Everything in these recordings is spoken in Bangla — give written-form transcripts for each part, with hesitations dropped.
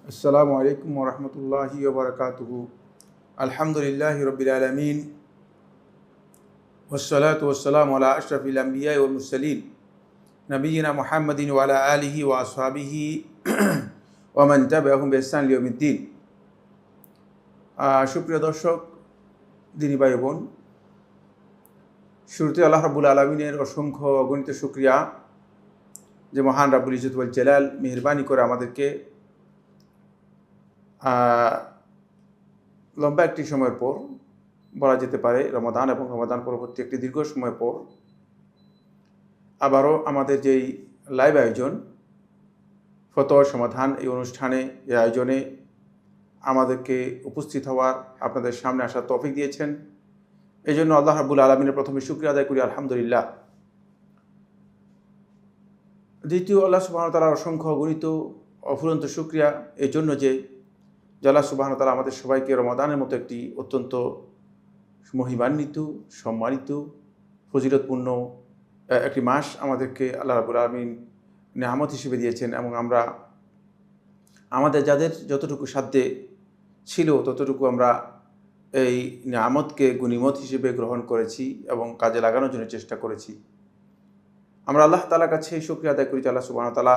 আসসালামু আলাইকুম ওরহমতুল্লাহি ওবরকাতুহু। আলহামদুলিল্লাহি রব্বিল আলামিন ওয়াসসালাতু ওয়াসসালামু আলা আশরাফিল আমবিয়া ওয়াল মুরসালিন নবিয়িনা মুহাম্মাদিন ওয়া আলা আলিহি ওয়া আসহাবিহি ওয়া মান তাবিআহুম বিইহসান ইলা ইয়াউমিদ্দিন। সুপ্রিয় দর্শক, দিনী ভাই বোন, শুরুতে আল্লাহ রাব্বুল আলামিনের অসংখ্য অগণিত শুকরিয়া যে মহান রাব্বুল ইজ্জত ওয়াল জালাল মেহেরবানি করে আমাদেরকে লম্বা একটি সময়ের পর, বলা যেতে পারে রমাদান এবং রমাদান পরবর্তী একটি দীর্ঘ সময় পর, আবারও আমাদের যেই লাইভ আয়োজন ফতোয়া সমাধান, এই অনুষ্ঠানে, এই আয়োজনে আমাদেরকে উপস্থিত হওয়ার, আপনাদের সামনে আসার তৌফিক দিয়েছেন। এই জন্য আল্লাহ রাব্বুল আলামিনের প্রথমে শুকরিয়া আদায় করি, আলহামদুলিল্লাহ। দ্বিতীয়, আল্লাহ সুবহানাহু ওয়া তাআলার অসংখ্য অগণিত অফুরন্ত শুকরিয়া এই জন্য যে আল্লাহ সুবহানাহু ওয়া তাআলা আমাদের সবাইকে রমাদানের মতো একটি অত্যন্ত মহিমান্বিত, সম্মানিত, ফজিলতপূর্ণ একটি মাস আমাদেরকে আল্লাহ রাব্বুল আলামিন নেয়ামত হিসেবে দিয়েছেন, এবং আমরা আমাদের যাদের যতটুকু সাধ্যে ছিল ততটুকু আমরা এই নেয়ামতকে গনিমত হিসেবে গ্রহণ করেছি এবং কাজে লাগানোর জন্য চেষ্টা করেছি। আমরা আল্লাহ তাআলার কাছে শুকরিয়া আদায় করি যে আল্লাহ সুবহানাহু ওয়া তাআলা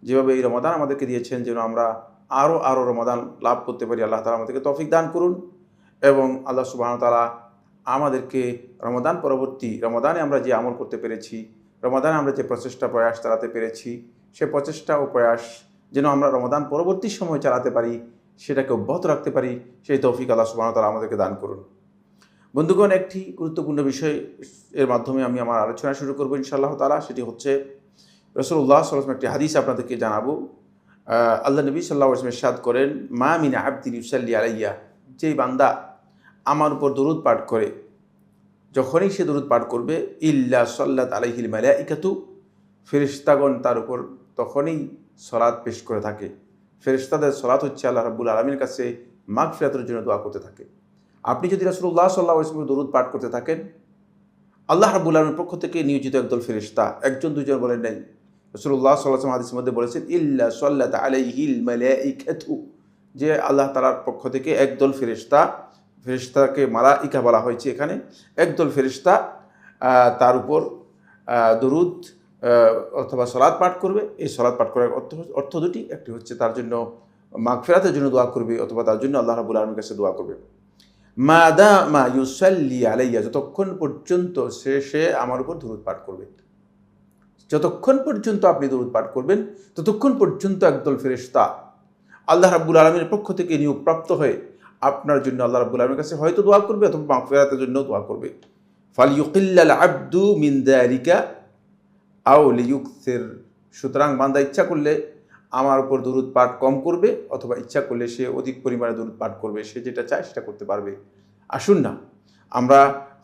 যেভাবে এই রমাদান আমাদেরকে দিয়েছেন, যেন আমরা আরও রমাদান লাভ করতে পারি। আল্লাহ তাআলা আমাদেরকে তৌফিক দান করুন, এবং আল্লাহ সুবহানাহু ওয়া তাআলা আমাদেরকে রমাদান পরবর্তী রমাদানে আমরা যে আমল করতে পেরেছি, রমাদানে আমরা যে প্রচেষ্টা প্রয়াস চালাতে পেরেছি, সে প্রচেষ্টা ও প্রয়াস যেন আমরা রমাদান পরবর্তী সময় চালাতে পারি, সেটাকে অব্যাহত রাখতে পারি, সেই তৌফিক আল্লাহ সুবহানাহু ওয়া তাআলা আমাদেরকে দান করুন। বন্ধুগণ, একটি গুরুত্বপূর্ণ বিষয় এর মাধ্যমে আমি আমার আলোচনা শুরু করবো ইনশাআল্লাহ তাআলা। সেটি হচ্ছে রাসূলুল্লাহ সাল্লাল্লাহু আলাইহি ওয়াসাল্লাম একটি হাদিস আপনাদেরকে জানাবো। আল্লাহ নবী সাল্লাল্লাহু আলাইহি ওয়াসাল্লাম ইরশাদ করেন, মা মিন আবদিন ইউসাল্লি আলাইয়া, যেই বান্দা আমার উপর দরুদ পাঠ করে, যখনই সে দরুদ পাঠ করবে, ইল্লা সাল্লাত আলাইহিল মালাইকাতু, ফেরেশতাগণ তার উপর তখনই সালাত পেশ করে থাকে। ফেরেশতাদের সালাত হচ্ছে আল্লাহ রাব্বুল আলামিনের কাছে মাগফিরাতের জন্য দোয়া করতে থাকে। আপনি যদি রাসূলুল্লাহ সাল্লাল্লাহু আলাইহি ওয়াসাল্লামের দরুদ পাঠ করতে থাকেন, আল্লাহ রাব্বুল আলামিনের পক্ষ থেকে নিয়োজিত একদল ফেরেশতা, একজন দুজন বলেন নাই, রাসূলুল্লাহ সাল্লাল্লাহু আলাইহি ওয়াসাল্লাম হাদিসের মধ্যে বলেছেন, ইল্লা সাল্লাত আলাইহিল মালাইকাতু, যে আল্লাহ তাআলার পক্ষ থেকে একদল ফেরেশতা, ফেরেশতাকে মালাইকা বলা হয়েছে এখানে, একদল ফেরেশতা তার উপর দরুদ অথবা সালাত পাঠ করবে। এই সালাত পাঠ করার অর্থ দুটি, একটি হচ্ছে তার জন্য মাগফিরাতের জন্য দোয়া করবে, অথবা তার জন্য আল্লাহ রাব্বুল আলামিনের কাছে দোয়া করবে। মাদামা ইউসাল্লি আলাইয়া, যতক্ষণ পর্যন্ত সে আমার উপর দরুদ পাঠ করবে, যতক্ষণ পর্যন্ত আপনি দরুদ পাঠ করবেন, ততক্ষণ পর্যন্ত একদল ফেরেশতা আল্লাহ রাব্বুল আলামিনের পক্ষ থেকে নিয়োগপ্রাপ্ত হয়ে আপনার জন্য আল্লাহ রাব্বুল আলামিনের কাছে হয়তো দোয়া করবে, অথবা মাগফিরাতের জন্য দোয়া করবে। ফালিয়ুকিল্লাল আবদু মিন যালিকা আও লিয়ুকসির, সুতরাং বান্দা ইচ্ছা করলে আমার উপর দরুদ পাঠ কম করবে, অথবা ইচ্ছা করলে সে অধিক পরিমাণে দরুদ পাঠ করবে। সে যেটা চায় সেটা করতে পারবে। আসুন না আমরা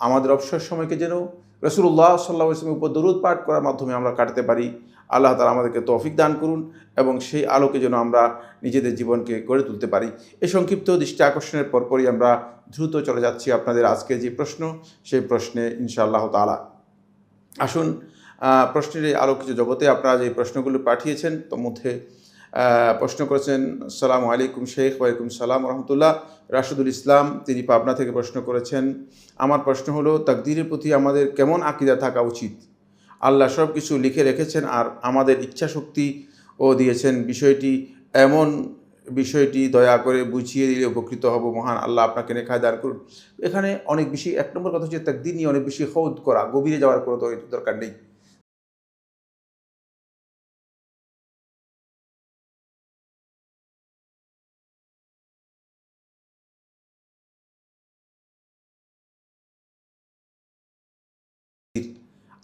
আমাদের অবসর সময়কে যেন রাসূলুল্লাহ সাল্লাল্লাহু আলাইহি ওয়াসাল্লামের উপর দরুদ পাঠ করার মাধ্যমে আমরা কাটাতে পারি। আল্লাহ তাআলা আমাদেরকে তৌফিক দান করুন, এবং সেই আলোকে যেন আমরা নিজেদের জীবনকে গড়ে তুলতে পারি। এই সংক্ষিপ্ত দৃষ্টি আকর্ষণের পরপরই আমরা দ্রুত চলে যাচ্ছি আপনাদের আজকে যে প্রশ্ন, সেই প্রশ্নে ইনশাআল্লাহ তাআলা। আসুন প্রশ্নের এই আলোকিত জগতে আপনারা যে প্রশ্নগুলো পাঠিয়েছেন, তার মধ্যে প্রশ্ন করেছেন, আসসালামু আলাইকুম শেখ। ওয়ালাইকুম সালাম রহমতুল্লাহ। রাশিদুল ইসলাম, তিনি পাবনা থেকে প্রশ্ন করেছেন, আমার প্রশ্ন হলো, তাকদীরের প্রতি আমাদের কেমন আকীদা থাকা উচিত? আল্লাহ সব কিছু লিখে রেখেছেন আর আমাদের ইচ্ছা শক্তি ও দিয়েছেন, বিষয়টি দয়া করে বুঝিয়ে দিলে উপকৃত হব। মহান আল্লাহ আপনাকে নেখায় দান করুন। এখানে অনেক বেশি, এক নম্বর কথা হচ্ছে তাকদীর নিয়ে অনেক বেশি খৌদ করা, গভীরে যাওয়ার কোনো দরকার নেই।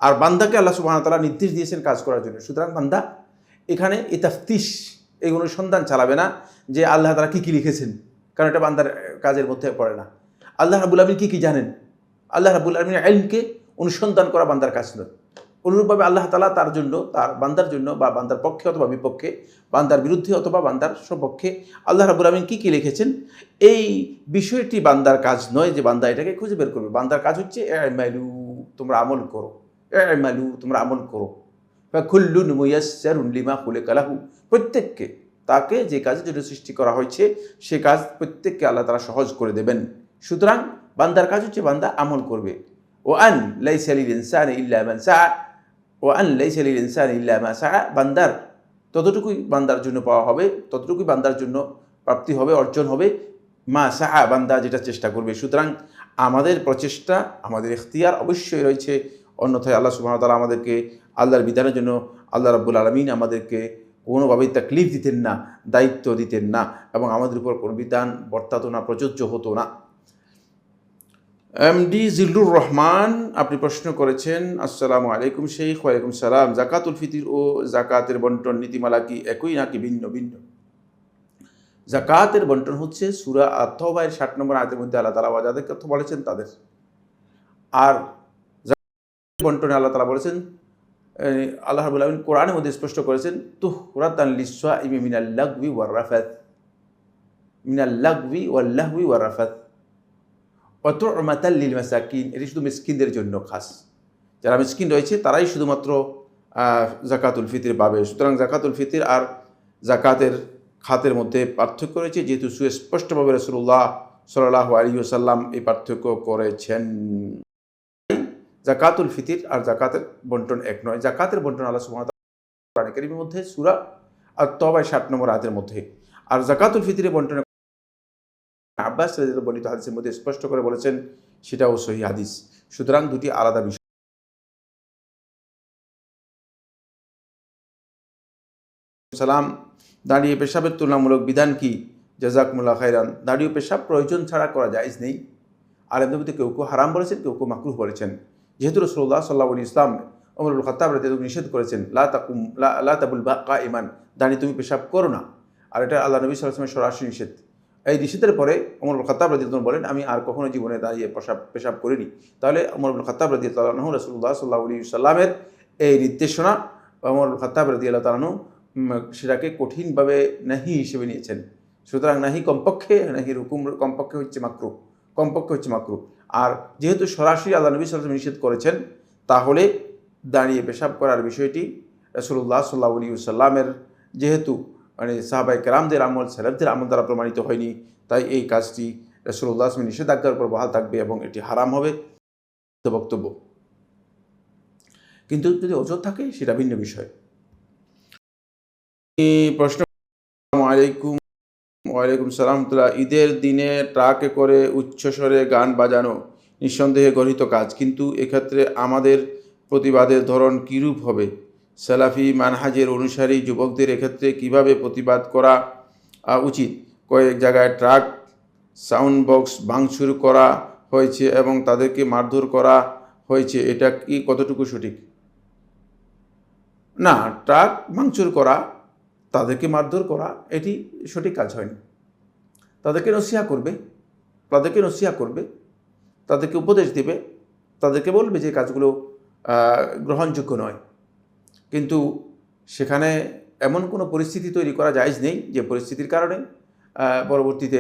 আর বান্দাকে আল্লাহ সুবহানাহু ওয়া তাআলা নির্দেশ দিয়েছেন কাজ করার জন্য। সুতরাং বান্দা এখানে এই তাফতিশ, এই অনুসন্ধান চালাবে না যে আল্লাহ তাআলা কী লিখেছেন, কারণ এটা বান্দার কাজের মধ্যে পড়ে না। আল্লাহ রাব্বুল আলামিন কী জানেন, আল্লাহ রাব্বুল আলামিনের ইলমকে অনুসন্ধান করা বান্দার কাজ নয়। অনুরূপভাবে আল্লাহ তাআলা তার জন্য, তার বান্দার জন্য, বা বান্দার পক্ষে অথবা বিপক্ষে, বান্দার বিরুদ্ধে অথবা বান্দার সপক্ষে আল্লাহ রাব্বুল আলামিন কী লিখেছেন, এই বিষয়টি বান্দার কাজ নয় যে বান্দা এটাকে খুঁজে বের করবে। বান্দার কাজ হচ্ছে ইমালু, তোমরা আমল করো, ইমালু, তোমরা আমল করো। ফাকুল্লুন মুয়াসসারুন লিমা খুলিকা লাহু, প্রত্যেককে তাকে যে কাজের জন্য সৃষ্টি করা হয়েছে সে কাজ প্রত্যেককে আল্লাহ তাআলা সহজ করে দেবেন। সুতরাং বান্দার কাজ হচ্ছে বান্দা আমল করবে। ও আন লাইসা লিল ইনসানি ইল্লা মা সাআ ও আন লাইসা লিল ইনসানি ইল্লা মা সাআ, বান্দার ততটুকুই বান্দার জন্য পাওয়া হবে, ততটুকুই বান্দার জন্য প্রাপ্তি হবে, অর্জন হবে, মা সাআ, বান্দা যেটা চেষ্টা করবে। সুতরাং আমাদের প্রচেষ্টা, আমাদের ইখতিয়ার অবশ্যই রয়েছে, অন্যথায় আল্লাহ সুবহানাহু ওয়া তাআলা আমাদেরকে আল্লাহর বিধানের জন্য আল্লাহ রাব্বুল আলামিন আমাদেরকে কোনোভাবেই তাকলিফ দিতেন না, দায়িত্ব দিতেন না, এবং আমাদের উপর কোনো বিধান বর্তাতো না, প্রযোজ্য হতো না। এমডি জিল্লুর রহমান আপনি প্রশ্ন করেছেন, আসসালামু আলাইকুম শেখ। ওয়ালাইকুম সালাম। জাকাতুল ফিতর ও জাকাতের বন্টন নীতিমালা কি একই নাকি ভিন্ন ভিন্ন? জাকাতের বন্টন হচ্ছে সূরা আত-তাওবার 60 নম্বর আয়াতের মধ্যে আল্লাহ তাআলা যাদেরকে কথা বলেছেন তাদের, আর জাকাতের বন্টনে আল্লাহ তাআলা বলেছেন, আল্লাহ রাব্বুল আলামিন কোরআনের মধ্যে স্পষ্ট করেছেন, তুহরাতান লিস-সাইমি মিনাল লাগবি ওয়ার রাফাত, মিনাল লাগবি ওয়াল লাহবি ওয়ার রাফাত ওয়া তু'মাতাল লিল মাসাকিন। এটি শুধু মিসকিনদের জন্য খাস, যারা মিসকিন রয়েছে তারাই শুধুমাত্র জাকাতুল ফিতর পাবে। সুতরাং জাকাতুল ফিতর আর জাকাতের খাতের মধ্যে পার্থক্য রয়েছে, যেহেতু সুস্পষ্টভাবে রাসূলুল্লাহ সাল্লাল্লাহু আলাইহি ওয়াসাল্লাম এই পার্থক্য করেছেন। জাকাতুল ফিতর আর জাকাতের বন্টন এক নয়। জাকাতের বন্টন আল্লাহ সুবহানাহু ওয়া তাআলা কোরআন কারীমের মধ্যে সূরা আত-তাওবার 60 নম্বর আয়াতের মধ্যে, আর জাকাতুল ফিতরের বন্টনে আব্বাস রাদিয়াল্লাহু বর্ণিত হাদিসের মধ্যে স্পষ্ট করে বলেছেন, সেটাও সহিহ হাদিস। সুতরাং দুটি আলাদা বিষয়। সালাম। দাঁড়িয়ে পেশাবের তুলনামূলক বিধান কি? জাযাকুমুল্লাহ খাইরান। দাঁড়িয়ে পেশাব প্রয়োজন ছাড়া করা জায়েজ নেই। আলেমদের মধ্যে কেউ কেউ হারাম বলেছেন, কেউ কেউ মাকরুহ বলেছেন। যেহেতু রাসূলুল্লাহ সাল্লাল্লাহু আলাইহি ওয়াসাল্লাম ওমর ইবনে খাত্তাব রাদিয়াল্লাহু নিষেধ করেছেন, লা তাবুল কাইমান, দাঁড়িয়ে তুমি পেশাব করো না, আর এটা আল্লাহ নবী সাল্লাল্লাহু আলাইহি ওয়াসাল্লামের সরাসরি নিষেধ। এই নিষেধের পরে ওমর ইবনে খাত্তাব রাদিয়াল্লাহু বলেন, আমি আর কখনো জীবনে দাঁড়িয়ে পেশাব করিনি। তাহলে ওমর ইবনে খাত্তাব রাদিয়াল্লাহু আনহু রাসূলুল্লাহ সাল্লাল্লাহু আলাইহি ওয়াসাল্লামের এই নির্দেশনা ওমর ইবনে খাত্তাব রাদিয়াল্লাহু আনহু সেটাকে কঠিনভাবে নাহি হিসেবে নিয়েছেন। সুতরাং নাহি কমপক্ষে, নাহির হুকুম কমপক্ষে হচ্ছে মাকরুহ, কমপক্ষে হচ্ছে মাকরুহ। আর যেহেতু সরাসরি আল্লাহ নবী সাল্লাল্লাহু আলাইহি ওয়াসাল্লাম নিষেধ করেছেন, তাহলে দাঁড়িয়ে পেশাব করার বিষয়টি রাসূলুল্লাহ সাল্লাল্লাহু আলাইহি ওয়াসাল্লামের যেহেতু সাহাবায়ে কেরামদের আমল, সালাফদের আমল দ্বারা প্রমাণিত হয়নি, তাই এই কাজটি রাসূলুল্লাহ সাল্লাল্লাহু আলাইহি ওয়াসাল্লামের নিষেধাজ্ঞার উপর বহাল থাকবে এবং এটি হারাম হবে বক্তব্য। কিন্তু যদি ওজর থাকে সেটা ভিন্ন বিষয়। প্রশ্ন, আসসালামু আলাইকুম। ওয়ালাইকুম সালাম। ঈদের দিনে ট্রাকে করে উচ্চস্বরে গান বাজানো নিঃসন্দেহে গর্হিত কাজ, কিন্তু এক্ষেত্রে আমাদের প্রতিবাদের ধরন কীরূপ হবে? সালাফি মানহাজের অনুসারী যুবকদের এক্ষেত্রে কিভাবে প্রতিবাদ করা উচিত? কয়েক জায়গায় ট্রাক সাউন্ড বক্স ভাঙচুর করা হয়েছে এবং তাদেরকে মারধর করা হয়েছে, এটা কি কতটুকু সঠিক? না, ট্রাক ভাঙচুর করা, তাদেরকে মারধর করা, এটি সঠিক কাজ হয়নি। তাদেরকে নসিহা করবে, তাদেরকে উপদেশ দেবে, তাদেরকে বলবে যে কাজগুলো গ্রহণযোগ্য নয়। কিন্তু সেখানে এমন কোনো পরিস্থিতি তৈরি করা জায়েজ নেই যে পরিস্থিতির কারণে পরবর্তীতে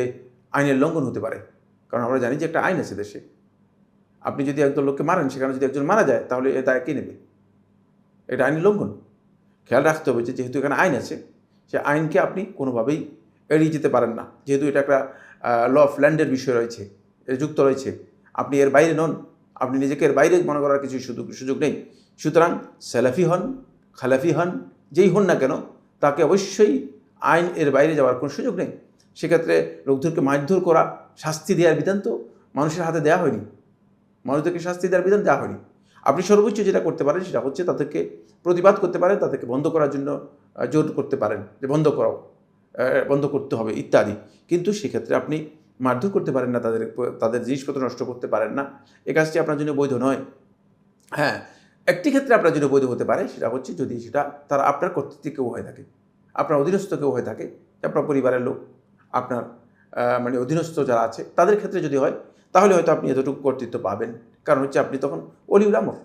আইনের লঙ্ঘন হতে পারে। কারণ আমরা জানি যে একটা আইন আছে দেশে। আপনি যদি একজন লোককে মারেন, সেখানে যদি একজন মারা যায়, তাহলে এ দায় কে নেবে? এটা আইনের লঙ্ঘন। খেয়াল রাখতে হবে যে যেহেতু এখানে আইন আছে, সে আইনকে আপনি কোনোভাবেই এড়িয়ে যেতে পারেন না। যেহেতু এটা একটা ল অফ ল্যান্ডের বিষয় রয়েছে, যুক্ত রয়েছে, আপনি এর বাইরে নন, আপনি নিজেকে এর বাইরে মনে করার কিছু সুযোগ নেই। সুতরাং সালাফি হন, খালাফি হন, যেই হন না কেন, তাকে অবশ্যই আইন এর বাইরে যাওয়ার কোনো সুযোগ নেই। সেক্ষেত্রে লোকদেরকে মারধর করা, শাস্তি দেওয়ার বিধান তো মানুষের হাতে দেওয়া হয়নি, মানুষদেরকে শাস্তি দেওয়ার বিধান দেওয়া হয়নি। আপনি সর্বোচ্চ যেটা করতে পারেন সেটা হচ্ছে তাদেরকে প্রতিবাদ করতে পারেন, তাদেরকে বন্ধ করার জন্য জোর করতে পারেন যে বন্ধ করতে হবে ইত্যাদি। কিন্তু সেক্ষেত্রে আপনি মারধর করতে পারেন না, তাদের জিনিসপত্র নষ্ট করতে পারেন না। এই কাজটি আপনার জন্য বৈধ নয়। হ্যাঁ, একটি ক্ষেত্রে আপনার জন্য বৈধ হতে পারে, সেটা হচ্ছে যদি সেটা তারা আপনার কর্তৃত্বে কেউ হয়ে থাকে, আপনার অধীনস্থ কেউ হয়ে থাকে, আপনার পরিবারের লোক, আপনার অধীনস্থ যারা আছে তাদের ক্ষেত্রে যদি হয়, তাহলে হয়তো আপনি এতটুকু কর্তৃত্ব পাবেন। কারণ হচ্ছে আপনি তখন ওলিউল আমর,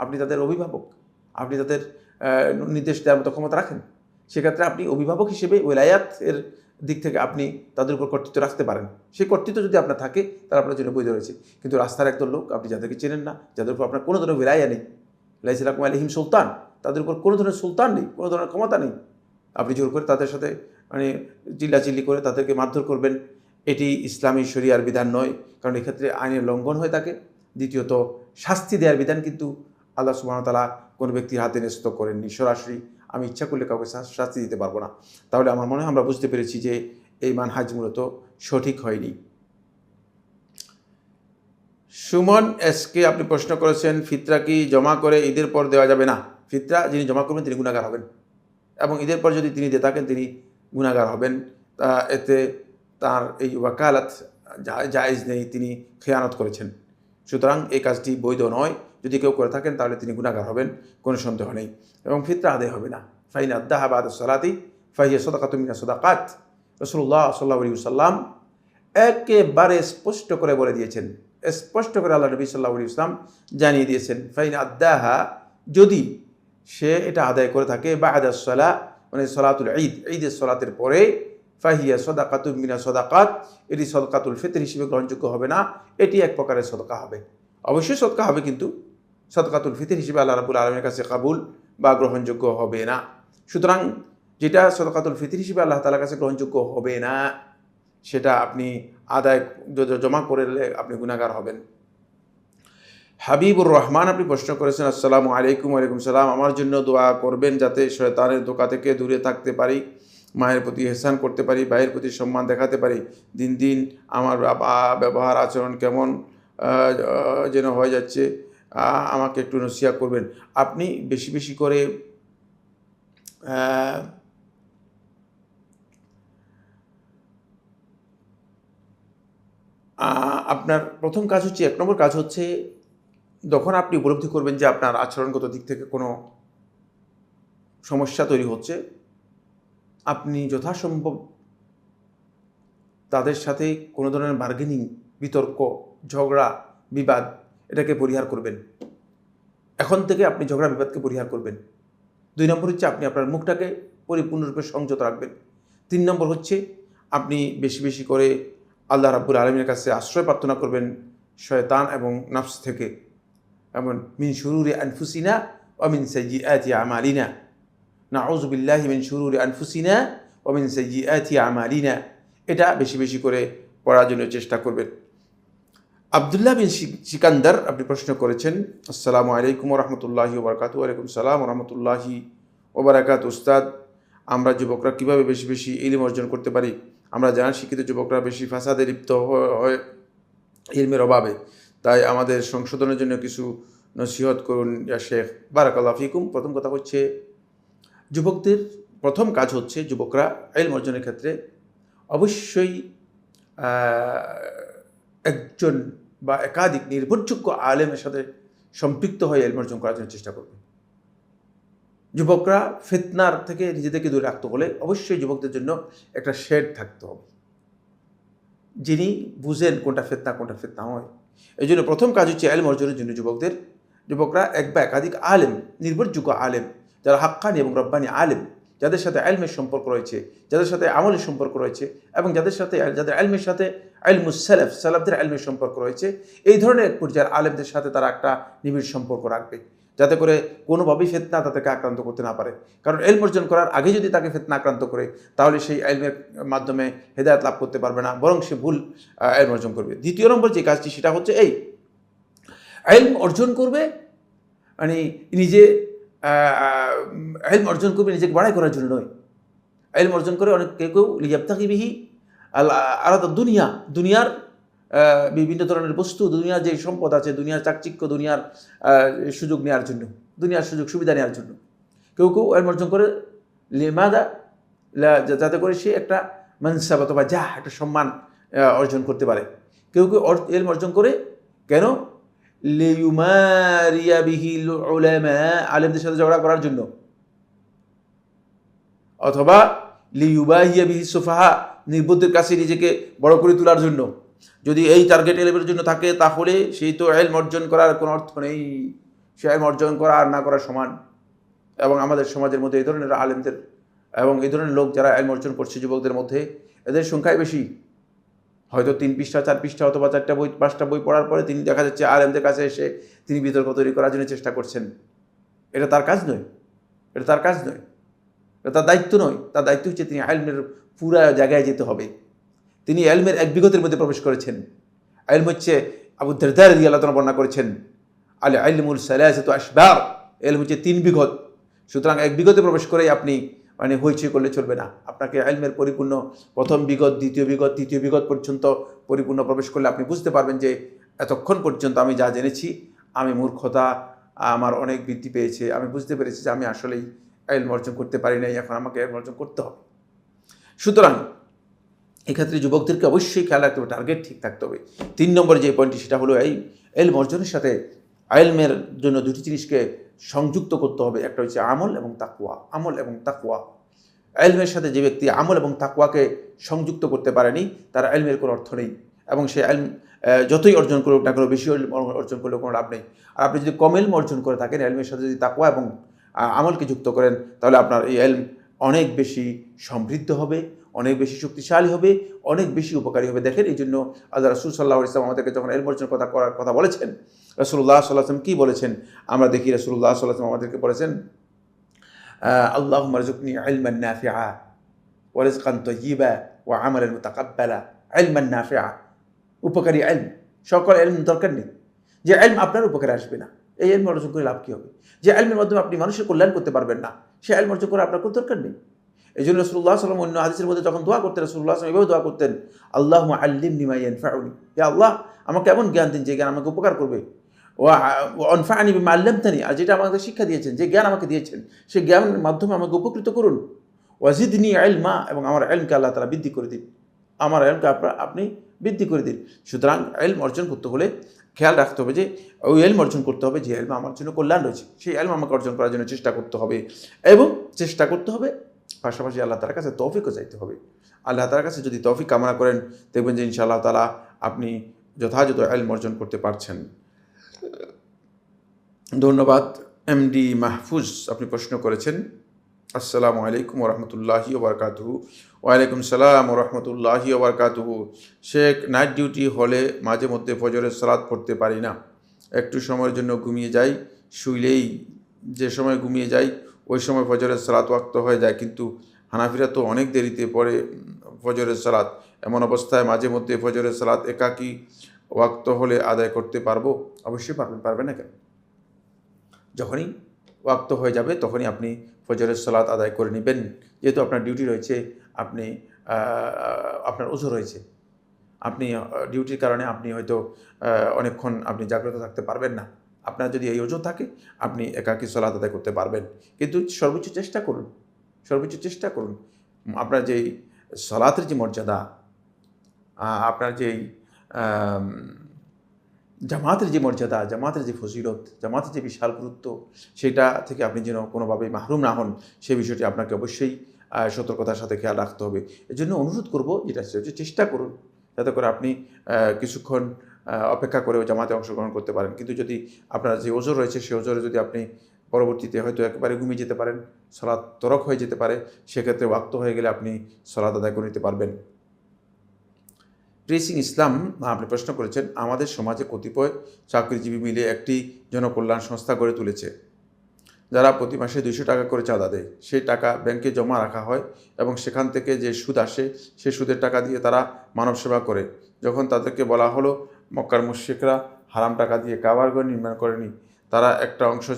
আপনি তাদের অভিভাবক, আপনি তাদের নির্দেশ দেওয়ার মতো ক্ষমতা রাখেন। সেক্ষেত্রে আপনি অভিভাবক হিসেবে ওলায়াতের দিক থেকে আপনি তাদের উপর কর্তৃত্ব রাখতে পারেন। সেই কর্তৃত্ব যদি আপনার থাকে, তারা আপনার জন্য বৈধ রয়েছে। কিন্তু রাস্তার একদল লোক, আপনি যাদেরকে চেনেন না, যাদের উপর আপনার কোনো ধরনের ওলায়া নেই, লাইসা লাকুম আলাইহিম সুলতান, তাদের উপর কোনো ধরনের সুলতান নেই, কোনো ধরনের ক্ষমতা নেই, আপনি জোর করে তাদের সাথে মানে চিল্লাচিল্লি করে তাদেরকে মারধর করবেন, এটি ইসলামী শরিয়ার বিধান নয়, কারণ এক্ষেত্রে আইনের লঙ্ঘন হয়ে থাকে। দ্বিতীয়ত, শাস্তি দেওয়ার বিধান কিন্তু আল্লাহ সুবহানাহু ওয়া তাআলা কোনো ব্যক্তির হাতে ন্যস্ত করেননি। সরাসরি আমি ইচ্ছা করলে কাউকে শাস্তি দিতে পারবো না। তাহলে আমার মনে হয় আমরা বুঝতে পেরেছি যে এই মানহাজ মূলত সঠিক হয়নি। সুমন এসকে আপনি প্রশ্ন করেছেন, ফিতরা কি জমা করে ঈদের পর দেওয়া যাবে? না, ফিতরা যিনি জমা করবেন তিনি গুনাহগার হবেন, এবং ঈদের পর যদি তিনি দিয়ে থাকেন তিনি গুনাহগার হবেন। এতে তার এই ওয়াকালাত জায়েজ নেই, তিনি খেয়ানত করেছেন। সুতরাং এই কাজটি বৈধ নয়। যদি কেউ করে থাকেন তাহলে তিনি গুনাহগার হবেন, কোনো সন্দেহ নেই, এবং ফিতরা আদায় হবে না। ফাইন আদ্দাহা বাদা সালাতি ফাহিয়া সাদাকাতুম মিনাস সাদাকাত। রাসূলুল্লাহ সাল্লাল্লাহু আলাইহি ওয়াসাল্লাম একেবারে স্পষ্ট করে বলে দিয়েছেন, স্পষ্ট করে আল্লাহ নবী সাল্লাল্লাহু আলাইহি ওয়াসাল্লাম জানিয়ে দিয়েছেন, ফাইন আদ্দাহা, যদি সে এটা আদায় করে থাকে বাদা সালা, মানে সলাতুল ঈদ, ঈদের সলাতের পরে, ফাহিয়া সাদাকাতুম মিনাস সাদাকাত, এটি সাদাকাতুল ফিতর হিসেবে গ্রহণযোগ্য হবে না, এটি এক প্রকারের সদকা হবে। অবশ্যই সদকা হবে, কিন্তু সাদাকাতুল ফিতর হিসেবে আল্লাহ রাব্বুল আলামিনের কাছে কাবুল বা গ্রহণযোগ্য হবে না। সুতরাং যেটা সাদাকাতুল ফিতর হিসেবে আল্লাহ তাআলার কাছে গ্রহণযোগ্য হবে না, সেটা আপনি আদায় জমা করলে আপনি গুনাহগার হবেন। হাবিবুর রহমান আপনি প্রশ্ন করেছেন, আসসালামু আলাইকুম। ওয়ালাইকুম সালাম। আমার জন্য দোয়া করবেন যাতে শয়তানের ধোঁকা থেকে দূরে থাকতে পারি, মায়ের প্রতি ইহসান করতে পারি, ভাইয়ের প্রতি সম্মান দেখাতে পারি। দিন দিন আমার ব্যবহার আচরণ কেমন যেন হয়ে যাচ্ছে, আমাকে একটু নসিহত করবেন। আপনি বেশি বেশি করে আপনার প্রথম কাজ হচ্ছে, 1 নম্বর কাজ হচ্ছে, যখন আপনি উপলব্ধি করবেন যে আপনার আচরণগত দিক থেকে কোনো সমস্যা তৈরি হচ্ছে, আপনি যথাসম্ভব তাদের সাথে কোনো ধরনের বার্গেনিং, বিতর্ক, ঝগড়া, বিবাদ এটাকে পরিহার করবেন। এখন থেকে আপনি ঝগড়া বিবাদকে পরিহার করবেন। 2 নম্বর হচ্ছে আপনি আপনার মুখটাকে পরিপূর্ণরূপে সংযত রাখবেন। 3 নম্বর হচ্ছে আপনি বেশি বেশি করে আল্লাহ রাব্বুল আলামিনের কাছে আশ্রয় প্রার্থনা করবেন শয়তান এবং নফস থেকে, এমন মিন শুরুরি আনফুসিনা ওয়া মিন সাইয়্যাতি আমালিনা, নাউযু বিল্লাহি মিন শুরুরি আনফুসিনা ওয়া মিন সাইয়্যাতি আমালিনা। এটা বেশি বেশি করে পড়ার জন্য চেষ্টা করবেন। আব্দুল্লাহ বিন সিকান্দার আপনি প্রশ্ন করেছেন, আসসালামু আলাইকুম ওয়া রাহমাতুল্লাহি ওয়া বারাকাতুহু। ওয়া আলাইকুম সালাম ওয়া রাহমাতুল্লাহি ওয়া বারাকাতুহু। উস্তাদ, আমরা যুবকরা কিভাবে বেশি বেশি ইলম অর্জন করতে পারি? আমরা জানি শিক্ষিত যুবকরা বেশি ফাসাদে লিপ্ত হয় ইলমের অভাবে, তাই আমাদের সংশোধনের জন্য কিছু নসিহত করুন ইয়া শেখ। বারাকাল্লাহু ফিকুম। প্রথম কথা হচ্ছে, যুবকদের প্রথম কাজ হচ্ছে, যুবকরা ইলম অর্জনের ক্ষেত্রে অবশ্যই একজন বা একাধিক নির্ভরযোগ্য আলেমের সাথে সম্পৃক্ত হয়ে ইলম অর্জন করার জন্য চেষ্টা করবে। যুবকরা ফিতনার থেকে নিজেদেরকে দূরে রাখতে হলে অবশ্যই যুবকদের জন্য একটা শেড থাকতে হবে, যিনি বুঝেন কোনটা ফিতনা হয়। এই জন্য প্রথম কাজ হচ্ছে ইলম অর্জনের জন্য যুবকরা এক বা একাধিক আলেম, নির্ভরযোগ্য আলেম, যারা হাক্কানি এবং রব্বানি আলেম, যাদের সাথে ইলমের সম্পর্ক রয়েছে, যাদের সাথে আমলের সম্পর্ক রয়েছে, এবং যাদের ইলমের সাথে ইলমুস সালাফদের ইলমের সম্পর্ক রয়েছে, এই ধরনের এক পর্যায়ের আলেমদের সাথে তারা একটা নিবিড় সম্পর্ক রাখবে, যাতে করে কোনোভাবেই ফিতনা তাদেরকে আক্রান্ত করতে না পারে। কারণ ইলম অর্জন করার আগে যদি তাকে ফিতনা আক্রান্ত করে, তাহলে সেই ইলমের মাধ্যমে হেদায়েত লাভ করতে পারবে না, বরং সে ভুল ইলম অর্জন করবে। দ্বিতীয় নম্বর যে কাজটি, সেটা হচ্ছে এই ইলম অর্জন করবে, মানে নিজে ইলম অর্জন করবে নিজেকে বাড়াই করার জন্য নয়। ইলম অর্জন করে অনেক কেউ লিয়াবতাগি বিহি আলাদা দুনিয়ার বিভিন্ন ধরনের বস্তু, দুনিয়ার যে সম্পদ আছে, দুনিয়ার চাকচিক্য, দুনিয়ার সুযোগ নেওয়ার জন্য, দুনিয়ার সুযোগ সুবিধা নেওয়ার জন্য। কেউ ইলম অর্জন করে লিমাদা, যাতে করে সে একটা মানসাব অথবা একটা সম্মান অর্জন করতে পারে। কেউ ইলম অর্জন করে কেন? লিউমারিয়া বিহিল উলামা, আলেমদের সাথে ঝগড়া করার জন্য, অথবা লিউবাহিয়া বিহি সুফাহা, নির্বুদ্ধের কাছে নিজেকে বড় করে তোলার জন্য। যদি এই টার্গেট ইলমের জন্য থাকে, তাহলে সেই তো ইলম অর্জন করার কোনো অর্থ নেই। সে ইলম অর্জন করা আর না করা সমান। এবং আমাদের সমাজের মধ্যে এই ধরনের আলেমদের এবং এই ধরনের লোক যারা ইলম অর্জন করছে যুবকদের মধ্যে, এদের সংখ্যাই বেশি। হয়তো 3 পৃষ্ঠা 4 পৃষ্ঠা অথবা 4টা বই 5টা বই পড়ার পরে তিনি দেখা যাচ্ছে আলেমদের কাছে এসে তিনি বিতর্ক তৈরি করার জন্য চেষ্টা করছেন। এটা তার কাজ নয়। তার দায়িত্ব নয়, তার দায়িত্ব হচ্ছে তিনি ইলমের পুরা জায়গায় যেতে হবে। তিনি ইলমের এক বিগতের মধ্যে প্রবেশ করেছেন। ইলম হচ্ছে, আবু দারদা রাদিয়াল্লাহু তাআলা বর্ণনা করেছেন, আল ইলমুল সালাসাতু আশবার, ইলম হচ্ছে 3 বিগত। সুতরাং এক বিগতে প্রবেশ করেই আপনি হইচই করলে চলবে না। আপনাকে ইলমের পরিপূর্ণ প্রথম বিগত, দ্বিতীয় বিগত, তৃতীয় বিগত পর্যন্ত পরিপূর্ণ প্রবেশ করলে আপনি বুঝতে পারবেন যে এতক্ষণ পর্যন্ত আমি যা জেনেছি, আমি মূর্খতা আমার অনেক বৃদ্ধি পেয়েছে। আমি বুঝতে পেরেছি যে আমি আসলেই ইলম অর্জন করতে পারি নাই, এখন আমাকে ইলম অর্জন করতে হবে। সুতরাং এক্ষেত্রে যুবকদেরকে অবশ্যই খেয়াল রাখতে হবে, টার্গেট ঠিক থাকতে হবে। 3 নম্বর যে পয়েন্টটি সেটা হলো এই ইলম অর্জনের সাথে ইলমের জন্য দুটি জিনিসকে সংযুক্ত করতে হবে। একটা হচ্ছে আমল এবং তাকওয়া। আমল এবং তাকওয়া। ইলমের সাথে যে ব্যক্তি আমল এবং তাকওয়াকে সংযুক্ত করতে পারেনি, তার ইলমের কোনো অর্থ নেই, এবং সে ইলম যতই অর্জন করুক না কেন, বেশি অর্জন করলেও কোনো লাভ নেই। আর আপনি যদি কম ইলম অর্জন করে থাকেন, ইলমের সাথে যদি তাকওয়া এবং আমলকে যুক্ত করেন, তাহলে আপনার এই ইলম অনেক বেশি সমৃদ্ধ হবে, অনেক বেশি শক্তিশালী হবে, অনেক বেশি উপকারী হবে। দেখেন, এই জন্য আল্লাহ রাসূল সাল্লাল্লাহু আলাইহি ওয়াসাল্লাম আমাদেরকে যখন ইলম অর্জন করার কথা বলেছেন, রাসূলুল্লাহ সাল্লাল্লাহু আলাইহি ওয়াসাল্লাম কী বলেছেন আমরা দেখি। রাসূলুল্লাহ সাল্লাল্লাহু আলাইহি ওয়াসাল্লাম আমাদেরকে বলেছেন, আল্লাহুম্মা রযুকনি ইলমান নাফিআ ওয়া রিজকান তাইয়্যিবা ওয়া আমালান মুতাকাব্বালা। ইলমান নাফিআ, উপকারী ইলম। সকল ইলম দরকার নেই যে ইলম আপনার উপকারে আসবে না। এই ইলম অর্জন করে লাভ কী হবে? যে ইলমের মাধ্যমে আপনি মানুষের কল্যাণ করতে পারবেন না, সে ইলম অর্জন করে আপনার কোনো দরকার নেই। এই জন্য রাসূলুল্লাহ সাল্লাল্লাহু আলাইহি ওয়াসাল্লাম অন্য হাদিসের মধ্যে যখন দোয়া করতেন, রাসূলুল্লাহ সাল্লাল্লাহু আলাইহি ওয়াসাল্লাম এভাবে দোয়া করতেন, আল্লাহুম্মা আল্লিমনি মা ইয়ানফাউনি। হে আল্লাহ, আমাকে এমন জ্ঞান দিন যে জ্ঞান আমাকে উপকার করবে। ওয়া আনফা'নি বিমা আল্লামতানি, আর যেটা আমাকে শিক্ষা দিয়েছেন, যে জ্ঞান আমাকে দিয়েছেন, সেই জ্ঞানের মাধ্যমে আমাকে উপকৃত করুন। ওয়াজিদনি ইলমা, এবং আমার ইলমকে আল্লাহ তাআলা বৃদ্ধি করে দিন। আমার ইলমকে আপনি বৃদ্ধি করে দিন। সুতরাং ইলম অর্জন করতে হলে খেয়াল রাখতে হবে যে ওই ইলম অর্জন করতে হবে যে ইলম আমার জন্য কল্যাণ রয়েছে, সেই ইলম আমাকে অর্জন করার জন্য চেষ্টা করতে হবে, এবং চেষ্টা করতে হবে পাশাপাশি আল্লাহ তাআলার কাছে তৌফিকও চাইতে হবে। আল্লাহ তাআলার কাছে যদি তৌফিক কামনা করেন, দেখবেন যে ইনশাআল্লাহ তাআলা আপনি যথাযথ ইলম অর্জন করতে পারছেন। ধন্যবাদ। এমডি মাহফুজ, আপনি প্রশ্ন করেছেন, আসসালামু আলাইকুম ওয়া রাহমাতুল্লাহি ওয়া বারাকাতুহু। ওয়ালাইকুম সালাম ওয়া রাহমাতুল্লাহি ওয়া বারাকাতুহু। শেখ, নাইট ডিউটি হলে মাঝে মধ্যে ফজরের সালাত পড়তে পারি না, একটু সময়ের জন্য ঘুমিয়ে যাই, শুইলেই যে সময় ঘুমিয়ে যাই ওই সময় ফজরের সালাত ওয়াক্ত হয়ে যায়, কিন্তু হানাফিরা তো অনেক দেরিতে পড়ে ফজরের সালাত। এমন অবস্থায় মাঝে মধ্যে ফজরের সালাত একাকী ওয়াক্ত হলে আদায় করতে পারবো? অবশ্যই পারবেন না কেন? যখনই ওয়াক্ত হয়ে যাবে তখনই আপনি ফজরের সালাত আদায় করে নেবেন। যেহেতু আপনার ডিউটি রয়েছে, আপনি আপনার ওযর রয়েছে, আপনি ডিউটির কারণে আপনি হয়তো অনেকক্ষণ আপনি জাগ্রত থাকতে পারবেন না। আপনার যদি এই ওযর থাকে, আপনি একাকী সালাত আদায় করতে পারবেন, কিন্তু সর্বোচ্চ চেষ্টা করুন আপনার যেই সালাতের যে মর্যাদা, আপনার যেই জামাতের যে মর্যাদা, জামাতের যে ফজিলত, জামাতের যে বিশাল গুরুত্ব, সেটা থেকে আপনি যেন কোনোভাবেই মাহরুম না হন, সে বিষয়টি আপনাকে অবশ্যই সতর্কতার সাথে খেয়াল রাখতে হবে। এজন্য অনুরোধ করব, যেটা হচ্ছে চেষ্টা করুন যাতে করে আপনি কিছুক্ষণ অপেক্ষা করেও জামাতে অংশগ্রহণ করতে পারেন। কিন্তু যদি আপনার যে ওযর রয়েছে, সেই ওযরে যদি আপনি পরবর্তীতে হয়তো একেবারে ঘুমিয়ে যেতে পারেন, সালাত তরক হয়ে যেতে পারে, সেক্ষেত্রে ওয়াক্ত হয়ে গেলে আপনি সালাত আদায় করে নিতে পারবেন। প্রেসিং ইসলাম, আপনি প্রশ্ন করেছেন, আমাদের সমাজে কতিপয় চাকরিজীবী মিলে একটি জনকল্যাণ সংস্থা গড়ে তুলেছে, যারা প্রতি মাসে 200 টাকা করে চাঁদা দেয়। সেই টাকা ব্যাংকে জমা রাখা হয় এবং সেখান থেকে যে সুদ আসে, সেই সুদের টাকা দিয়ে তারা মানব সেবা করে। যখন তাদেরকে বলা হলো মক্কার মুশরিকরা হারাম টাকা দিয়ে কাবার ঘর নির্মাণ করেনি, তারা একটা অংশ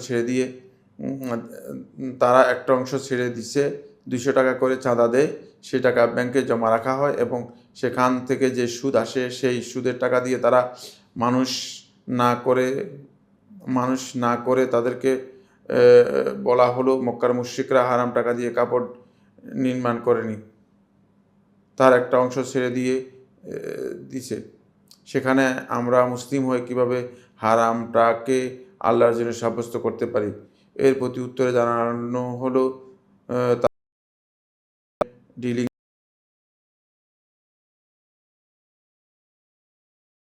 ছেড়ে দিছে, 200 টাকা করে চাঁদা দেয়, সেই টাকা ব্যাংকে জমা রাখা হয় এবং সেখান থেকে যে সুদ আসে, সেই সুদের টাকা দিয়ে তারা মানুষ না করে তাদেরকে বলা হলো মক্কার মুশরিকরা হারাম টাকা দিয়ে কাপড় নির্মাণ করেনি, তার একটা অংশ ছেড়ে দিছে। সেখানে আমরা মুসলিম হয়ে কিভাবে হারামটাকে আল্লাহর জন্য সাব্যস্ত করতে পারি? এর প্রতি উত্তরে জানানো হলো ডিলিং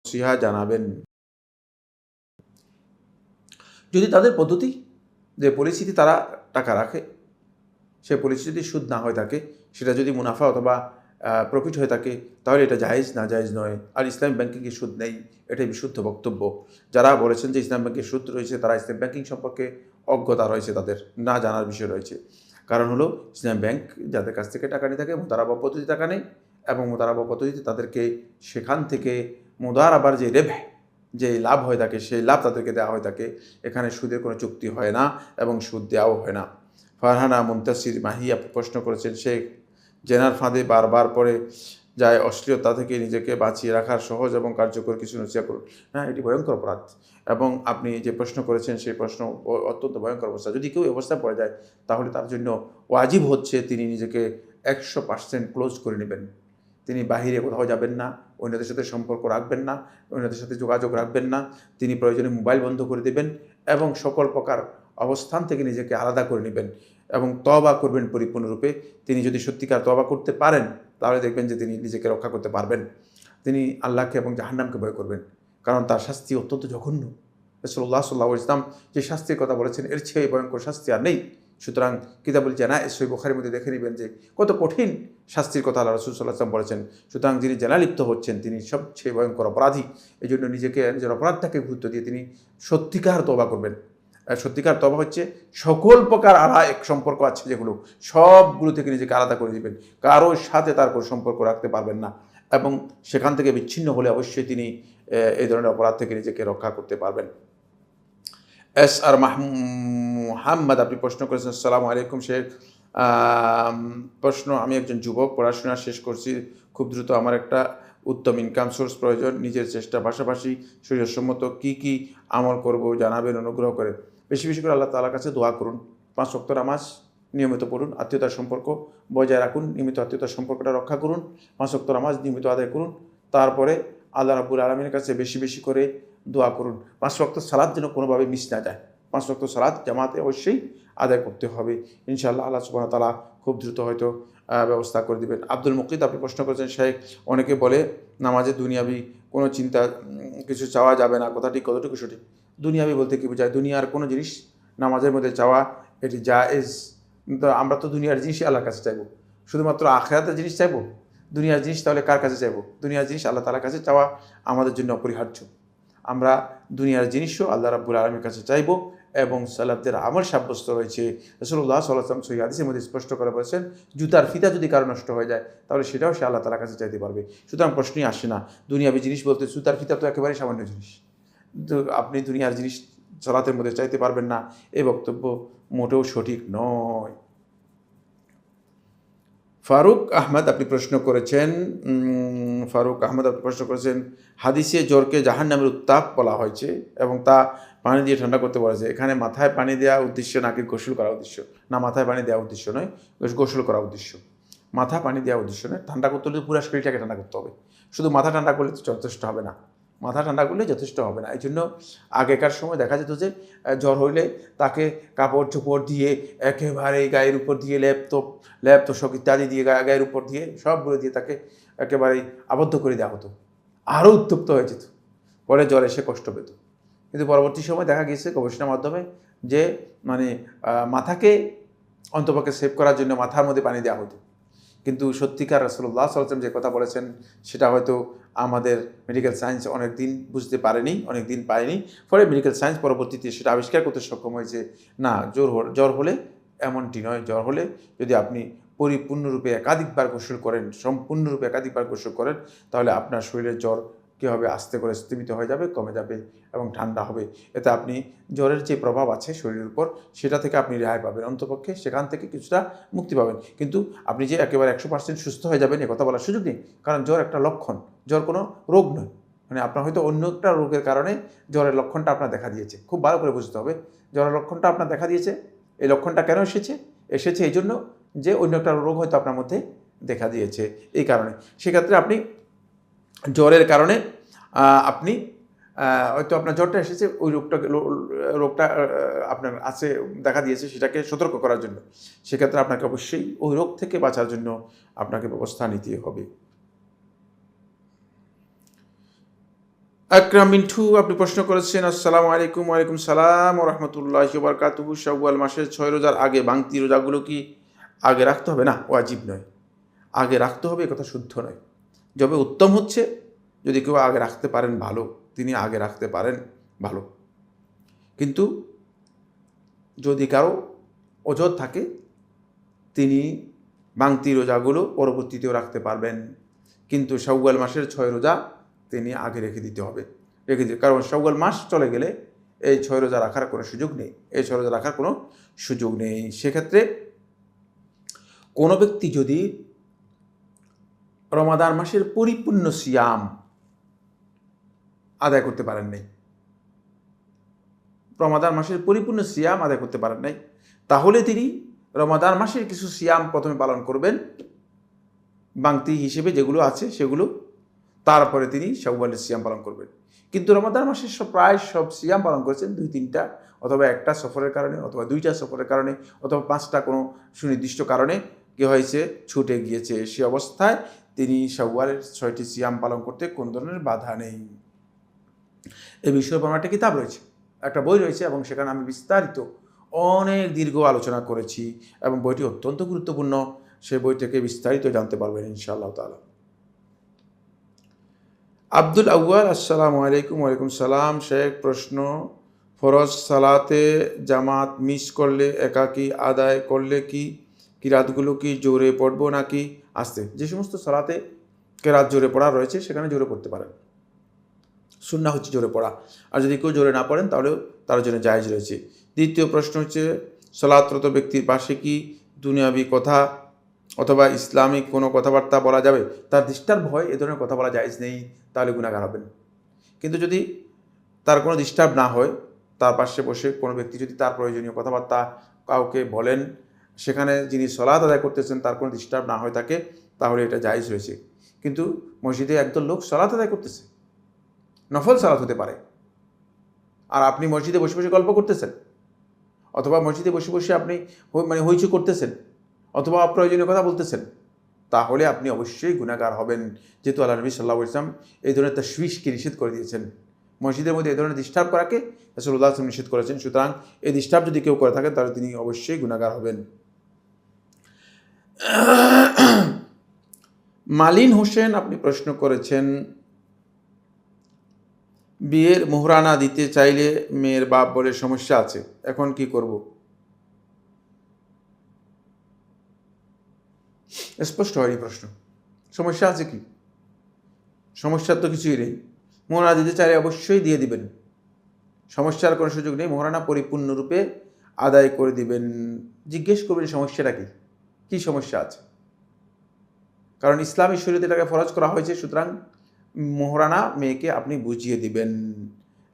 নসিহা জানাবেন। যদি তাদের পদ্ধতি, যে পরিস্থিতি তারা টাকা রাখে, সে পরিস্থিতি যদি সুদ না হয়ে থাকে, সেটা যদি মুনাফা অথবা প্রফিট হয়ে থাকে, তাহলে এটা জায়েজ, না জায়েজ নয়। আর ইসলামিক ব্যাংকিংয়ে সুদ নেই, এটাই বিশুদ্ধ বক্তব্য। যারা বলেছেন যে ইসলাম ব্যাংকে সুদ রয়েছে, তারা ইসলাম ব্যাংকিং সম্পর্কে অজ্ঞতা রয়েছে, তাদের না জানার বিষয় রয়েছে। কারণ হলো ইসলামী ব্যাংক যাদের কাছ থেকে টাকা নিয়ে থাকে মোদারাবা পদ্ধতি টাকা নেই, এবং মোদারাবা পদ্ধতিতে তাদেরকে সেখান থেকে মোদারাবার যে লাভ হয়ে থাকে সেই লাভ তাদেরকে দেওয়া হয়ে থাকে। এখানে সুদের কোনো চুক্তি হয় না এবং সুদ দেওয়াও হয় না। ফারহানা মুনতাসির মাহিয়া প্রশ্ন করেছেন, সে জেনার ফাঁদে বারবার পড়ে যায়, অশ্লীলতা থেকে নিজেকে বাঁচিয়ে রাখার সহজ এবং কার্যকর কিছু নসিহত করুন। হ্যাঁ, এটি ভয়ঙ্কর অপরাধ, এবং আপনি যে প্রশ্ন করেছেন সেই প্রশ্ন অত্যন্ত ভয়ঙ্কর অবস্থা। যদি কেউ অবস্থা পড়ে যায় তাহলে তার জন্য ওয়াজিব হচ্ছে তিনি নিজেকে 100% ক্লোজ করে নেবেন। তিনি বাহিরে কোথাও যাবেন না, অন্যদের সাথে সম্পর্ক রাখবেন না, অন্যদের সাথে যোগাযোগ রাখবেন না, তিনি প্রয়োজনে মোবাইল বন্ধ করে দেবেন এবং সকল প্রকার অবস্থান থেকে নিজেকে আলাদা করে নেবেন এবং তওবা করবেন পরিপূর্ণরূপে। তিনি যদি সত্যিকার তওবা করতে পারেন তাহলে দেখবেন যে তিনি নিজেকে রক্ষা করতে পারবেন। তিনি আল্লাহকে এবং জাহান্নামকে ভয় করবেন, কারণ তার শাস্তি অত্যন্ত জঘন্য। রাসূলুল্লাহ সাল্লাল্লাহু আলাইহি ওয়াসাল্লাম যে শাস্তির কথা বলেছেন এর চেয়ে ভয়ঙ্কর শাস্তি আর নেই। সুতরাং কিতাবুল জানায়েজ সহিহ বুখারীর মধ্যে দেখে নেবেন যে কত কঠিন শাস্তির কথা আল্লাহ রাসূল সাল্লাল্লাহু আলাইহি ওয়াসাল্লাম বলেছেন। সুতরাং যিনি জেনা লিপ্ত হচ্ছেন তিনি সবচেয়ে ভয়ঙ্কর অপরাধী। এই জন্য নিজের অপরাধটাকে গুরুত্ব দিয়ে তিনি সত্যিকার তওবা করবেন। সত্যিকার তওবা হচ্ছে সকল প্রকার এক সম্পর্ক আছে যেগুলো সবগুলো থেকে নিজেকে আলাদা করে দিবেন, কারোর সাথে তার কোনো সম্পর্ক রাখতে পারবেন না, এবং সেখান থেকে বিচ্ছিন্ন হলে অবশ্যই তিনি এই ধরনের অপরাধ থেকে নিজেকে রক্ষা করতে পারবেন। এস আর মুহাম্মদ আপনি প্রশ্ন করেছেন, আসসালামু আলাইকুম শেখ। প্রশ্ন, আমি একজন যুবক, পড়াশোনা শেষ করছি, খুব দ্রুত আমার একটা উত্তম ইনকাম সোর্স প্রয়োজন, নিজের চেষ্টা পাশাপাশি শরীয়তসম্মত কি আমল করব জানাবেন অনুগ্রহ করে। বেশি বেশি করে আল্লাহ তাআলার কাছে দোয়া করুন, 5 ওয়াক্ত নামাজ নিয়মিত পড়ুন, আত্মীয়তার সম্পর্ক বজায় রাখুন, নিয়মিত আত্মীয়তার সম্পর্কটা রক্ষা করুন, 5 ওয়াক্ত নামাজ নিয়মিত আদায় করুন, তারপরে আল্লাহ রাব্বুল আলামিনের কাছে বেশি বেশি করে দোয়া করুন। 5 ওয়াক্ত সালাত যেন কোনোভাবে মিস না যায়, 5 ওয়াক্ত সালাত জামাতে অবশ্যই আদায় করতে হবে। ইনশাআল্লাহ আল্লাহ সুবহানাহু ওয়া তাআলা খুব দ্রুত হয়তো ব্যবস্থা করে দিবেন। আব্দুল মুকিত আপনি প্রশ্ন করেছেন, শেখ অনেকে বলে নামাজে দুনিয়াবি কোনো চিন্তা কিছু চাওয়া যাবে না, কথাটি কতটুকু সঠিক? দুনিয়াবি বলতে কী বোঝায়? দুনিয়ার কোনো জিনিস নামাজের মধ্যে চাওয়া এটি জায়েজ। তো আমরা তো দুনিয়ার জিনিসই আল্লাহর কাছে চাইবো, শুধুমাত্র আখিরাতের জিনিস চাইবো? দুনিয়ার জিনিস তাহলে কার কাছে চাইবো? দুনিয়ার জিনিস আল্লাহ তাআলার কাছে চাওয়া আমাদের জন্য অপরিহার্য। আমরা দুনিয়ার জিনিসও আল্লাহ রাব্বুল আলামিনের কাছে চাইবো, এবং সালাফদের আমল সাব্যস্ত রয়েছে। রাসূলুল্লাহ সাল্লাল্লাহু আলাইহি ওয়াসাল্লাম সহিহ হাদিসের মধ্যে স্পষ্ট করে বলেছেন, জুতার ফিতা যদি কারো নষ্ট হয়ে যায় তাহলে সেটাও সে আল্লাহ তাআলার কাছে চাইতে পারবে। সুতরাং প্রশ্নই আসে না। দুনিয়াবি জিনিস বলতে জুতার ফিতা তো একেবারেই সামান্য জিনিস, তো আপনি দুনিয়ার জিনিস সালাতের মধ্যে চাইতে পারবেন না, এই বক্তব্য মোটেও সঠিক নয়। ফারুক আহমদ আপনি প্রশ্ন করেছেন, হাদিসে জ্বরকে জাহান্নামের উত্তাপ বলা হয়েছে এবং তা পানি দিয়ে ঠান্ডা করতে বলেছে। এখানে মাথায় পানি দেওয়া উদ্দেশ্য নাকি গোসল করা উদ্দেশ্য? না, মাথায় পানি দেওয়া উদ্দেশ্য নয়, গোসল করা উদ্দেশ্য। মাথা পানি দেওয়া উদ্দেশ্য নয়। ঠান্ডা করতে হলে পুরো শরীরটাকে ঠান্ডা করতে হবে, শুধু মাথা ঠান্ডা করলে তো যথেষ্ট হবে না। মাথা ঠান্ডা করলে যথেষ্ট হবে না। এই জন্য আগেকার সময় দেখা যেত যে জ্বর হইলে তাকে কাপড় চোপড় দিয়ে একেবারে গায়ের উপর দিয়ে ল্যাপ তোষক ইত্যাদি দিয়ে গায়ের উপর দিয়ে সবগুলো দিয়ে তাকে একেবারে আবদ্ধ করে দেওয়া হতো, আরও উত্তপ্ত হয়ে যেত, পরে জ্বর এসে কষ্ট পেত। কিন্তু পরবর্তী সময় দেখা গিয়েছে গবেষণার মাধ্যমে যে মাথাকে অন্তপক্ষে সেভ করার জন্য মাথার মধ্যে পানি দেওয়া হতো। কিন্তু সত্যিকার রাসূলুল্লাহ সাল্লাল্লাহু আলাইহি ওয়াসাল্লাম যে কথা বলেছেন সেটা হয়তো আমাদের মেডিকেল সায়েন্স অনেক দিন বুঝতে পারেনি, অনেক দিন পায়নি। ফলে মেডিকেল সায়েন্স পরবর্তীতে সেটা আবিষ্কার করতে সক্ষম হয়েছে। না, জ্বর হলে এমনটি নয়। জ্বর হলে যদি আপনি পরিপূর্ণরূপে একাধিকবার গোসল করেন, সম্পূর্ণরূপে একাধিকবার গোসল করেন, তাহলে আপনার শরীরের জ্বর কী হবে, আস্তে করে স্তিমিত হয়ে যাবে, কমে যাবে এবং ঠান্ডা হবে। এতে আপনি জ্বরের যে প্রভাব আছে শরীরের উপর সেটা থেকে আপনি রেহাই পাবেন, অন্তপক্ষে সেখান থেকে কিছুটা মুক্তি পাবেন। কিন্তু আপনি যে একেবারে 100% সুস্থ হয়ে যাবেন এ কথা বলার সুযোগ নেই, কারণ জ্বর একটা লক্ষণ, জ্বর কোনো রোগ নয়। মানে আপনার হয়তো অন্য একটা রোগের কারণে জ্বরের লক্ষণটা আপনার দেখা দিয়েছে, খুব ভালো করে বুঝতে হবে। জ্বরের লক্ষণটা আপনার দেখা দিয়েছে, এই লক্ষণটা কেন এসেছে এই জন্য যে অন্য একটা রোগ হয়তো আপনার মধ্যে দেখা দিয়েছে, এই কারণে। সেক্ষেত্রে আপনি জ্বরের কারণে আপনি হয়তো আপনার জ্বরটা এসেছে, ওই রোগটা আপনার আছে দেখা দিয়েছে, সেটাকে সতর্ক করার জন্য। সেক্ষেত্রে আপনাকে অবশ্যই ওই রোগ থেকে বাঁচার জন্য আপনাকে ব্যবস্থা নিতে হবে। আকরাম মিন্টু আপনি প্রশ্ন করেছেন, আসসালামু আলাইকুম। ওয়ালাইকুম সালাম ওয়া রাহমাতুল্লাহি ওয়া বারাকাতুহু। শাওয়াল মাসের 6 রোজার আগে ভাঙতি রোজাগুলো কি আগে রাখতে হবে? না, ওয়াজিব নয়। আগে রাখতে হবে কথা শুদ্ধ নয়। তবে উত্তম হচ্ছে যদি কেউ আগে রাখতে পারেন ভালো, তিনি আগে রাখতে পারেন ভালো। কিন্তু যদি কারো ওজর থাকে তিনি বাংতি রোজাগুলো পরবর্তীতেও রাখতে পারবেন, কিন্তু শাওয়াল মাসের 6 রোজা তিনি আগে রেখে দিতে হবে, কারণ শাওয়াল মাস চলে গেলে এই 6 রোজা রাখার কোনো সুযোগ নেই, সেক্ষেত্রে কোনো ব্যক্তি যদি রমাদান মাসের পরিপূর্ণ সিয়াম আদায় করতে পারেন নাই, তাহলে তিনি রমাদান মাসের কিছু সিয়াম প্রথমে পালন করবেন বাংতি হিসেবে যেগুলো আছে সেগুলো, তারপরে তিনি শাওয়ালের সিয়াম পালন করবেন। কিন্তু রমাদান মাসের প্রায় সব সিয়াম পালন করেছেন 2-3টা, অথবা একটা সফরের কারণে, অথবা 2টা সফরের কারণে, অথবা 5টা কোনো সুনির্দিষ্ট কারণে কি হয়েছে, ছুটে গিয়েছে। সে অবস্থায় তিনি শাওয়ালের 6টি সিয়াম পালন করতে কোনো ধরনের বাধা নেই। এই বিষয়ে আমার একটা কিতাব রয়েছে, একটা বই রয়েছে, এবং সেখানে আমি বিস্তারিত অনেক দীর্ঘ আলোচনা করেছি, এবং বইটি অত্যন্ত গুরুত্বপূর্ণ। সেই বই থেকে বিস্তারিত জানতে পারবেন ইনশাআল্লাহ তাআলা। আব্দুল আউয়াল, আসসালামু আলাইকুম। ওয়ালাইকুম সালাম। শেখ, প্রশ্ন, ফরজ সালাতে জামাত মিস করলে একাকী আদায় করলে কি কিরাতগুলো কি জোরে পড়বো নাকি আস্তে? যে সমস্ত সালাতে কেরাত জোরে পড়া রয়েছে সেখানে জোরে পড়তে পারেন, সুন্নাহ হচ্ছে জোরে পড়া, আর যদি কেউ জোরে না পড়েন তাহলেও তার জন্য জায়েজ রয়েছে। দ্বিতীয় প্রশ্ন হচ্ছে, সালাতরত ব্যক্তির পাশে কি দুনিয়াবি কথা অথবা ইসলামিক কোনো কথাবার্তা বলা যাবে? তার ডিস্টার্ব হয়, এ ধরনের কথা বলা জায়েজ নেই, তাহলে গুনাহগার হবেন। কিন্তু যদি তার কোনো ডিস্টার্ব না হয়, তার পাশে বসে কোনো ব্যক্তি যদি তার প্রয়োজনীয় কথাবার্তা কাউকে বলেন, সেখানে যিনি সালাত আদায় করতেছেন তার কোনো ডিস্টার্ব না হয় থাকে, তাহলে এটা জায়েজ রয়েছে। কিন্তু মসজিদে একদল লোক সালাত আদায় করতেছে, নফল সালাত হতে পারে, আর আপনি মসজিদে বসে বসে গল্প করতেছেন, অথবা মসজিদে বসে বসে আপনি হইচই করতেছেন, অথবা অপ্রয়োজনীয় কথা বলতেছেন, তাহলে আপনি অবশ্যই গুনাহগার হবেন। যেহেতু আল্লাহ নবী সাল্লাল্লাহু আলাইহি ওয়াসাল্লাম এই ধরনের তাশবিশকে নিষেধ করে দিয়েছেন, মসজিদের মধ্যে এই ধরনের ডিস্টার্ব করাকে রাসূলুল্লাহ সাল্লাল্লাহু আলাইহি ওয়াসাল্লাম নিষেধ করেছেন। সুতরাং এই ডিস্টার্ব যদি কেউ করে থাকেন তাহলে তিনি অবশ্যই গুনাহগার হবেন। মালিন হোসেন, আপনি প্রশ্ন করেছেন, বিয়ের মোহরানা দিতে চাইলে মেয়ের বাপ বলে সমস্যা আছে, এখন কি করব? স্পষ্ট হয়নি প্রশ্ন। সমস্যা আছে কি? সমস্যার তো কিছুই নেই। মোহরানা দিতে চাইলে অবশ্যই দিয়ে দিবেন, সমস্যার কোনো সুযোগ নেই। মোহরানা পরিপূর্ণরূপে আদায় করে দিবেন। জিজ্ঞেস করবেন সমস্যাটা কি, কী সমস্যা আছে, কারণ ইসলামী শরীয়তে এটাকে ফরজ করা হয়েছে। সুতরাং মোহরানা মেয়েকে আপনি বুঝিয়ে দিবেন।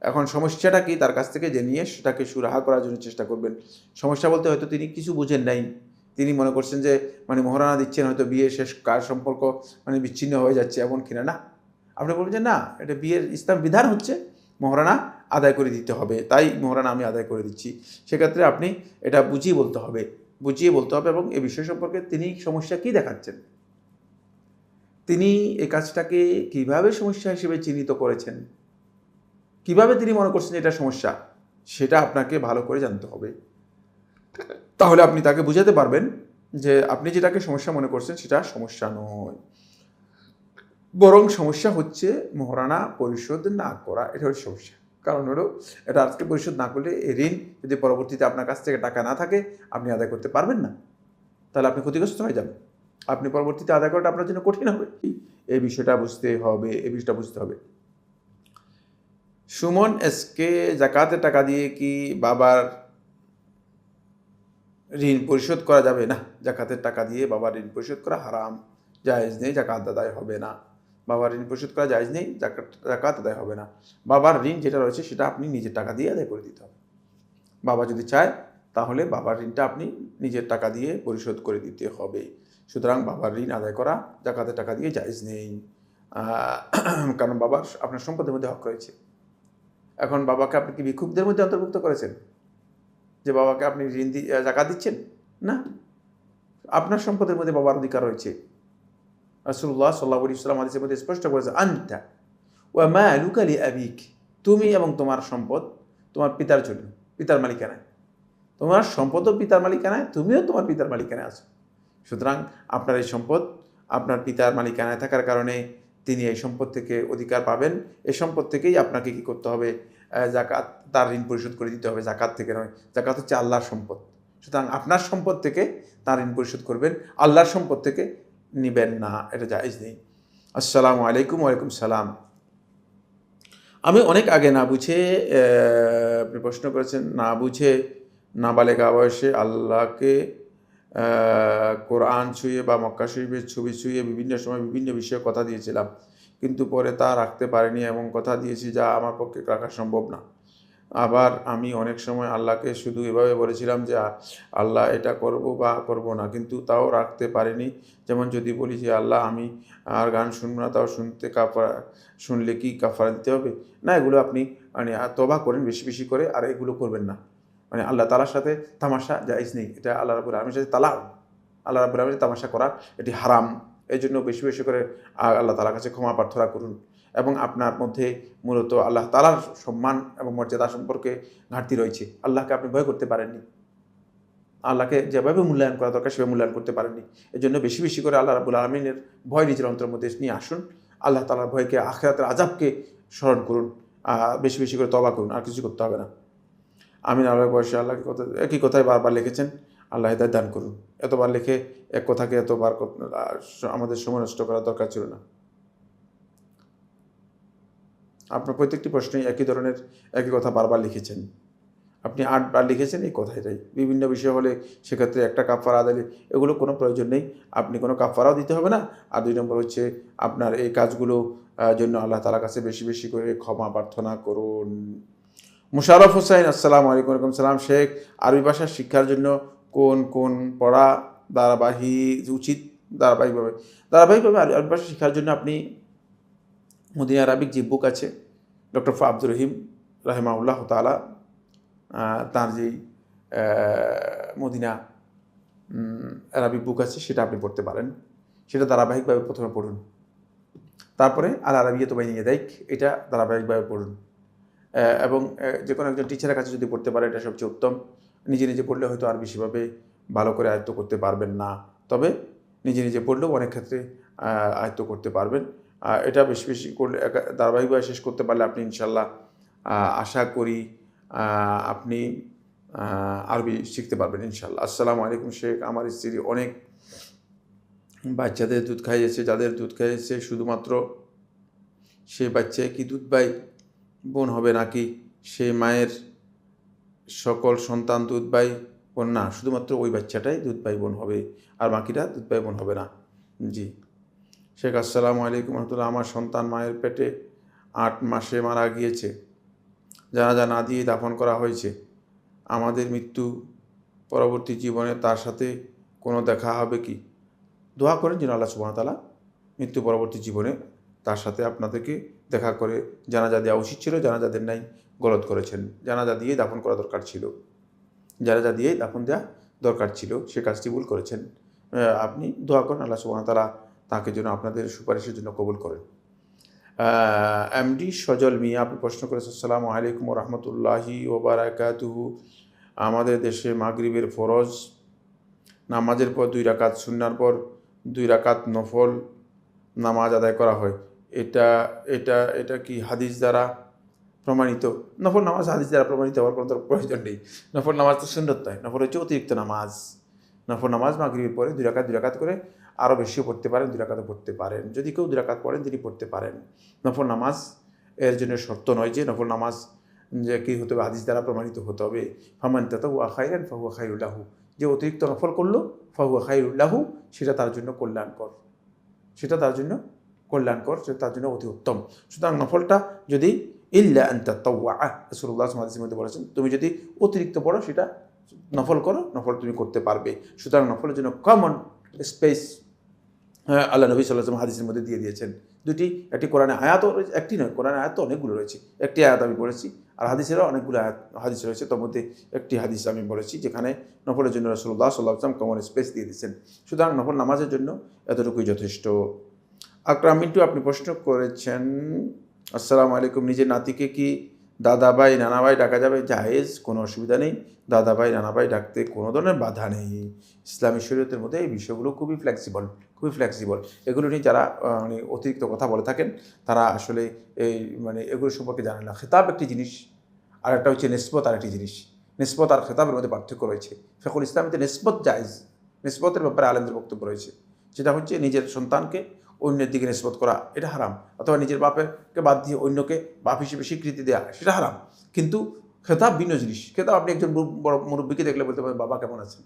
এখন সমস্যাটা কি তার কাছ থেকে জেনে সেটাকে সুরাহা করার জন্য চেষ্টা করবেন। সমস্যা বলতে হয়তো তিনি কিছু বুঝেন নাই, তিনি মনে করছেন যে মোহরানা দিচ্ছেন, হয়তো বিয়ে শেষ, কার সম্পর্ক বিচ্ছিন্ন হয়ে যাচ্ছে, এমন কিনা। না, আপনি বলবেন যে না, এটা বিয়ের ইসলাম বিধান হচ্ছে মোহরানা আদায় করে দিতে হবে, তাই মোহরানা আমি আদায় করে দিচ্ছি। সেক্ষেত্রে আপনি এটা বুঝিয়ে বলতে হবে, এবং এ বিষয় সম্পর্কে তিনি সমস্যা কী দেখাচ্ছেন, তিনি এই কাজটাকে কিভাবে সমস্যা হিসেবে চিহ্নিত করেছেন, কিভাবে তিনি মনে করছেন এটা সমস্যা, সেটা আপনাকে ভালো করে জানতে হবে। তাহলে আপনি তাকে বুঝাতে পারবেন যে আপনি যেটাকে সমস্যা মনে করছেন সেটা সমস্যা নয়, বরং সমস্যা হচ্ছে মোহরানা পরিশোধ না করা, এটা হচ্ছে সমস্যা। কারণ হলো এটা আজকে পরিশোধ না করলে এই ঋণ যদি পরবর্তীতে আপনার কাছ থেকে টাকা না থাকে আপনি আদায় করতে পারবেন না, তাহলে আপনি ক্ষতিগ্রস্ত হয়ে যাবেন, আপনি পরবর্তীতে আদায় করাটা আপনার জন্য কঠিন হবে। এই বিষয়টা বুঝতে হবে। সুমন এসকে, জাকাতের টাকা দিয়ে কি বাবার ঋণ পরিশোধ করা যাবে? না, জাকাতের টাকা দিয়ে বাবার ঋণ পরিশোধ করা হারাম, জায়েজ নেই, জাকাত আদায় হবে না। বাবার ঋণ পরিশোধ করা জায়েজ নেই, জাকাত আদায় হবে না। বাবার ঋণ যেটা রয়েছে সেটা আপনি নিজের টাকা দিয়ে আদায় করে দিতে হবে। বাবা যদি চায় তাহলে বাবার ঋণটা আপনি নিজের টাকা দিয়ে পরিশোধ করে দিতে হবে। সুতরাং বাবার ঋণ আদায় করা জাকাতের টাকা দিয়ে জায়েজ নেই, কারণ বাবার আপনার সম্পদের মধ্যে হক রয়েছে। এখন বাবাকে আপনি কি ভিক্ষুকদের মধ্যে অন্তর্ভুক্ত করেছেন যে বাবাকে আপনি ঋণ জাকাত দিচ্ছেন? না, আপনার সম্পদের মধ্যে বাবার অধিকার রয়েছে। রাসূলুল্লাহ সাল্লাল্লাহু আলাইহি ওয়াসাল্লাম হাদিসের মধ্যে স্পষ্ট করেছে, আনতা ওয়া মালুকা লিআবিক, তুমি এবং তোমার সম্পদ তোমার পিতার জন্য, পিতার মালিকানায়। তোমার সম্পদও পিতার মালিকানায়, তুমিও তোমার পিতার মালিকানায় আছো। সুতরাং আপনার এই সম্পদ আপনার পিতার মালিকানায় থাকার কারণে তিনি এই সম্পদ থেকে অধিকার পাবেন। এই সম্পদ থেকেই আপনাকে কী করতে হবে? জাকাত, তার ঋণ পরিশোধ করে দিতে হবে, জাকাত থেকে নয়। জাকাত হচ্ছে আল্লাহর সম্পদ, সুতরাং আপনার সম্পদ থেকে তার ঋণ পরিশোধ করবেন, আল্লাহর সম্পদ থেকে নেবেন না, এটা জায়েজ নেই। আসসালামু আলাইকুম। ওয়ালাইকুম সালাম। আমি অনেক আগে না বুঝে আপনি প্রশ্ন করেছেন, না বুঝে নাবালেগা বয়সে আল্লাহকে কোরআন ছুঁয়ে বা মক্কা শরীফের ছবি ছুঁয়ে বিভিন্ন সময় বিভিন্ন বিষয়ে কথা দিয়েছিলাম, কিন্তু পরে তা রাখতে পারিনি এবং কথা দিয়েছি যা আমার পক্ষে রাখা সম্ভব না। আবার আমি অনেক সময় আল্লাহকে শুধু এভাবে বলেছিলাম যে আল্লাহ এটা করব বা করব না, কিন্তু তাও রাখতে পারিনি। যেমন যদি বলি যে আল্লাহ আমি আর গান শুনবো না, তাও শুনলে কি কাফারা দিতে হবে? না, এগুলো আপনি মানে তওবা করেন বেশি বেশি করে, আর এগুলো করবেন না। মানে আল্লাহ তাআলার সাথে তামাশা জায়েজ নেই, এটা আল্লাহ রাব্বুল আলামিনের সাথে আল্লাহ রাব্বুল আলামিনের তামাশা করা এটি হারাম। এই জন্য বেশি বেশি করে আল্লাহ তাআলার কাছে ক্ষমা প্রার্থনা করুন, এবং আপনার মধ্যে মূলত আল্লাহ তাআলার সম্মান এবং মর্যাদা সম্পর্কে ঘাটতি রয়েছে। আল্লাহকে আপনি ভয় করতে পারেননি, আল্লাহকে যেভাবে মূল্যায়ন করা দরকার সেভাবে মূল্যায়ন করতে পারেননি। এজন্য বেশি বেশি করে আল্লাহ রাব্বুল আলামিনের ভয় নিজের অন্তরের মধ্যে নিয়ে আসুন। আল্লাহ তাআলার ভয়কে, আখিরাতের আযাবকে স্মরণ করুন, বেশি বেশি করে তওবা করুন, আর কিছু করতে হবে না। আমিন। আল্লাহর বয়সে আল্লাহকে কথা একই কথাই বারবার লিখেছেন, আল্লাহ হিদায়াত দান করুন। এতবার লিখে এক কথাকে এতবার আমাদের সময় নষ্ট করার দরকার ছিল না। আপনার প্রত্যেকটি প্রশ্নেই একই ধরনের একই কথা বারবার লিখেছেন, আপনি 8 বার লিখেছেন এই কথাটাই। বিভিন্ন বিষয় হলে সেক্ষেত্রে একটা কাফারা আদায়, এগুলো কোনো প্রয়োজন নেই, আপনি কোনো কাফারাও দিতে হবে না। আর 2 নম্বর হচ্ছে আপনার এই কাজগুলো জন্য আল্লাহ তাআলার কাছে বেশি বেশি করে ক্ষমা প্রার্থনা করুন। মুশাররফ হোসাইন, আসসালামু আলাইকুম। ওয়ালাইকুম সালাম। শেখ, আরবি ভাষা শিক্ষার জন্য কোন কোন পড়া উচিত ধারাবাহিকভাবে আরবি ভাষা শিক্ষার জন্য আপনি মদিনা আরাবিক যে বুক আছে, ডক্টর আব্দুর রহিম রাহিমাহুল্লাহ তাআলা তার যেই মদিনা আরাবিক বুক আছে সেটা আপনি পড়তে পারেন। সেটা ধারাবাহিকভাবে প্রথমে পড়ুন, তারপরে আল আরাবিয়াতু বাইনা ইয়াদাইক এটা ধারাবাহিকভাবে পড়ুন। এবং যে কোনো একজন টিচারের কাছে যদি পড়তে পারে এটা সবচেয়ে উত্তম। নিজে নিজে পড়লে হয়তো আর বেশিভাবে ভালো করে আয়ত্ত করতে পারবেন না, তবে নিজে নিজে পড়লেও অনেক ক্ষেত্রে আয়ত্ত করতে পারবেন। এটা বেশি বেশি করলে ধারাবাহিকভাবে শেষ করতে পারলে আপনি ইনশাল্লাহ আশা করি আপনি আরবি শিখতে পারবেন ইনশাল্লাহ। আসসালামু আলাইকুম শেখ, আমার স্ত্রী অনেক বাচ্চাদের দুধ খাইয়েছে, যাদের দুধ খাইয়েছে শুধুমাত্র সে বাচ্চায় কি দুধ ভাই বোন হবে, নাকি সে মায়ের সকল সন্তান দুধ ভাই বোন? না, শুধুমাত্র ওই বাচ্চাটাই দুধ ভাই বোন হবে, আর বাকিটা দুধ ভাই বোন হবে না। জি শেখ, আসসালামু আলাইকুম রহমতুল্লাহ। আমার সন্তান মায়ের পেটে 8 মাসে মারা গিয়েছে, জানাজা না দিয়ে দাফন করা হয়েছে। আমাদের মৃত্যু পরবর্তী জীবনে তার সাথে কোনো দেখা হবে কি? দোয়া করেন যেন আল্লাহ সুবহানাহু ওয়া তাআলা মৃত্যু পরবর্তী জীবনে তার সাথে আপনাদেরকে দেখা করে জানাজা দেওয়া উচিত ছিল, জানাজা দেন নাই, গলত করেছেন। জানাজা দিয়ে দাফন করা দরকার ছিল, জানাজা দিয়ে দাফন দেওয়া দরকার ছিল, সে কাজটি ভুল করেছেন। আপনি দোয়া করেন আল্লাহ সুবহানাহু ওয়া তাআলা তাকে যেন আপনাদের সুপারিশের জন্য কবুল করেন। এমডি সজল মিয়া, আপনি প্রশ্ন করেছেন, আসসালামু আলাইকুম ওয়া রাহমাতুল্লাহি ওয়া বারাকাতুহু। আমাদের দেশে মাগরিবের ফরজ নামাজের পর 2 রাকাত, সুন্নাহর পর 2 রাকাত নফল নামাজ আদায় করা হয়। এটা এটা এটা কি হাদিস দ্বারা প্রমাণিত? নফল নামাজ হাদিস দ্বারা প্রমাণিত হওয়ার কোনো প্রয়োজন নেই। নফল নামাজ তো সুন্নত নয়, নফল হচ্ছে অতিরিক্ত নামাজ। নফল নামাজ মাগরিবের পরে 2 রাকাত করে, আরও বেশিও পড়তে পারেন, 2 রাকাতও পড়তে পারেন। যদি কেউ 2 রাকাত পড়েন তিনি পড়তে পারেন। নফল নামাজ এর জন্য শর্ত নয় যে নফল নামাজ যে কী হতে হবে, হাদিস দ্বারা প্রমাণিত হতে হবে। ফামান তাতাওয়া খায়রান ফাহুয়া খায়রুল লাহু, যে অতিরিক্ত নফল করলো ফাহুয়া খায়রুল লাহু, সেটা তার জন্য কল্যাণকর, সেটা তার জন্য অতি উত্তম। সুতরাং নফলটা যদি ইল্লা আন তাতাওয়া, রাসূলুল্লাহ সাল্লাল্লাহু আলাইহি ওয়াসাল্লাম বলেছেন, তুমি যদি অতিরিক্ত পড়ো সেটা নফল করো, নফল তুমি করতে পারবে। সুতরাং নফলের জন্য কমন স্পেস আল্লাহ নবী সাল্লাল্লাহু আলাইহি ওয়াসাল্লাম হাদিসের মধ্যে দিয়ে দিয়েছেন দুটি। একটি কোরআনে আয়াতও রয়েছে, একটি নয়, কোরআনে আয়াত তো অনেকগুলো রয়েছে। একটি আয়াত আমি বলেছি, আর হাদিসেরও অনেকগুলো হাদিস রয়েছে, তার মধ্যে একটি হাদিস আমি বলেছি যেখানে নফলের জন্য রাসূলুল্লাহ সাল্লাল্লাহু আলাইহি ওয়াসাল্লাম কমন স্পেস দিয়ে দিয়েছেন। সুতরাং নফল নামাজের জন্য এতটুকুই যথেষ্ট। আকরাম মিন্টু, আপনি প্রশ্ন করেছেন, আসসালামু আলাইকুম, নিজের নাতিকে কি দাদাভাই নানাভাই ডাকা যাবে? জায়েজ, কোনো অসুবিধা নেই। দাদাভাই নানাভাই ডাকতে কোনো ধরনের বাধা নেই। ইসলামী শরীয়তের মধ্যে এই বিষয়গুলো খুবই ফ্লেক্সিবল। এগুলো নিয়ে যারা মানে অতিরিক্ত কথা বলে থাকেন তারা আসলে এই মানে এগুলো সম্পর্কে জানেন না। খেতাব একটি জিনিস, আর একটা হচ্ছে নিসবত আর একটি জিনিস। নিসবত আর খেতাবের মধ্যে পার্থক্য রয়েছে। ফিকহুল ইসলামীতে নিসবত জায়েজ, নিসবতের ব্যাপারে আলেমদের বক্তব্য রয়েছে। সেটা হচ্ছে নিজের সন্তানকে অন্যের দিকে নিসবত করা, এটা হারাম। অথবা নিজের বাপকে বাদ দিয়ে অন্যকে বাপ হিসেবে স্বীকৃতি দেওয়া, সেটা হারাম। কিন্তু খেতাব ভিন্ন জিনিস। খেতাব আপনি একজন বড় মুরব্বীকে দেখলে বলতে পারেন বাবা কেমন আছেন,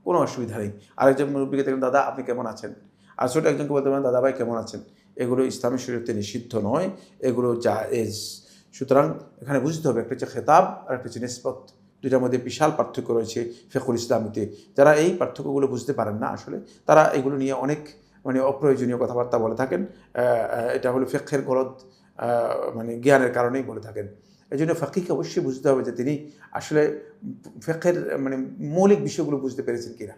কোনো অসুবিধা নেই। আরেকজন মুরব্বীকে দেখলেন দাদা আপনি কেমন আছেন। আর ছোটো একজনকে বলতে পারেন দাদা ভাই কেমন আছেন। এগুলো ইসলামী শরীয়তে নিষিদ্ধ নয়, এগুলো জায়েজ। সুতরাং এখানে বুঝতে হবে একটা হচ্ছে খেতাব আর একটা হচ্ছে নিসবত, দুইটার মধ্যে বিশাল পার্থক্য রয়েছে ফিকহুল ইসলামীতে। যারা এই পার্থক্যগুলো বুঝতে পারেন না আসলে, তারা এগুলো নিয়ে অনেক অপ্রয়োজনীয় কথাবার্তা বলে থাকেন। এটা হলো ফিকহের গলদ জ্ঞানের কারণেই বলে থাকেন। এই জন্য ফাকিহকে অবশ্যই বুঝতে হবে যে তিনি আসলে ফিকহের মৌলিক বিষয়গুলো বুঝতে পেরেছেন কিনা,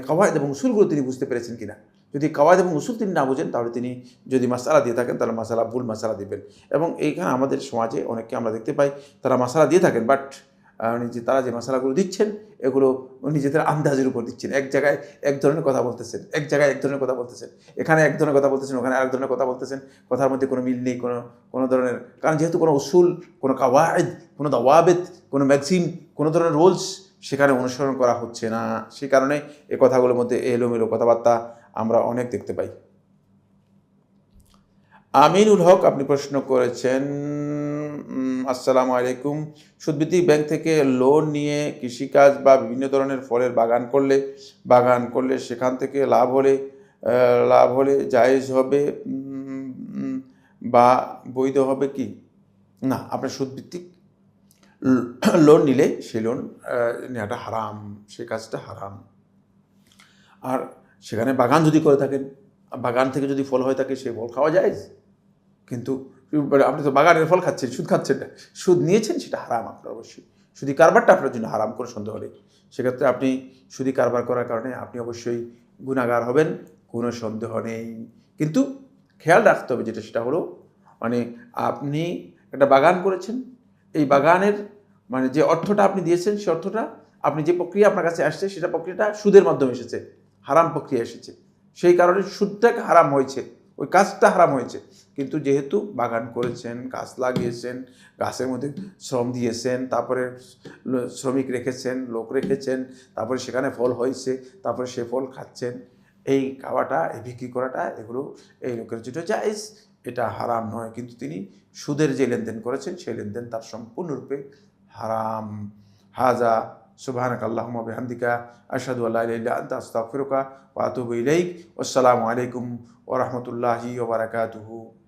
কাওয়ায়েদ এবং উসুলগুলো তিনি বুঝতে পেরেছেন কিনা। যদি কাওয়ায়েদ এবং উসুল তিনি না বোঝেন, তাহলে তিনি যদি মাসালা দিয়ে থাকেন তাহলে মাসালা ভুল মাসালা দিবেন। এবং এইখানে আমাদের সমাজে অনেককে আমরা দেখতে পাই তারা মাসালা দিয়ে থাকেন, বাট তারা যে মশালাগুলো দিচ্ছেন এগুলো নিজেদের আন্দাজের উপর দিচ্ছেন। এক জায়গায় এক ধরনের কথা বলতেছেন, এক জায়গায় এক ধরনের কথা বলতেছেন, এখানে এক ধরনের কথা বলতেছেন, ওখানে আরেক ধরনের কথা বলতেছেন। কথার মধ্যে কোনো মিল নেই, কোনো ধরনের, কারণ যেহেতু কোনো উসুল, কোনো কাওয়ায়েদ, কোনো দাওয়াবিত, কোনো ম্যাক্সিম, কোনো ধরনের রুলস সেখানে অনুসরণ করা হচ্ছে না। সেই কারণে এই কথাগুলোর মধ্যে এলোমেলো কথাবার্তা আমরা অনেক দেখতে পাই। আমিনুল হক আপনি প্রশ্ন করেছেন, আসসালামু আলাইকুম, সুদভিত্তিক ব্যাংক থেকে লোন নিয়ে কৃষিকাজ বা বিভিন্ন ধরনের ফলের বাগান করলে সেখান থেকে লাভ হলে জায়েজ হবে বা বৈধ হবে কি না? আপনার সুদভিত্তিক লোন নিলে সেই লোন নেওয়াটা হারাম, সে কাজটা হারাম। আর সেখানে বাগান যদি করে থাকেন, বাগান থেকে যদি ফল হয়ে থাকে সেই ফল খাওয়া যায়। কিন্তু আপনি তো বাগানের ফল খাচ্ছেন, সুদ খাচ্ছেন না, সুদ নিয়েছেন, সেটা হারাম আপনার অবশ্যই। সুদি কারবারটা আপনার জন্য হারাম, কোনো সন্দেহ নেই। সেক্ষেত্রে আপনি সুদি কারবার করার কারণে আপনি অবশ্যই গুনাহগার হবেন, কোনো সন্দেহ নেই। কিন্তু খেয়াল রাখতে হবে যেটা, সেটা হলো আপনি একটা বাগান করেছেন, এই বাগানের যে অর্থটা আপনি দিয়েছেন, সে অর্থটা আপনি যে প্রক্রিয়া আপনার কাছে আসছে, সেটা প্রক্রিয়াটা সুদের মাধ্যমে এসেছে, হারাম প্রক্রিয়া এসেছে। সেই কারণে সুদটাকে হারাম হয়েছে, ওই কাজটা হারাম হয়েছে। কিন্তু যেহেতু বাগান করেছেন, গাছ লাগিয়েছেন, গাছের মধ্যে শ্রম দিয়েছেন, তারপরে শ্রমিক রেখেছেন, লোক রেখেছেন, তারপরে সেখানে ফল হয়েছে, তারপরে সে ফল খাচ্ছেন, এই খাওয়াটা, এই বিক্রি করাটা, এগুলো এই লোকের জন্য জায়েজ, এটা হারাম নয়। কিন্তু তিনি সুদের যে লেনদেন করেছেন, সেই লেনদেন তার সম্পূর্ণরূপে হারাম। হাজা সুবহানাকা আল্লাহুম্মা ওয়া বিহামদিকা আশহাদু আল্লা ইলাহা ইল্লা আনতা আস্তাগফিরুকা ওয়া আতুবু ইলাইক। আসসালামু আলাইকুম ওয়া রাহমাতুল্লাহি ওয়া বারাকাতুহু।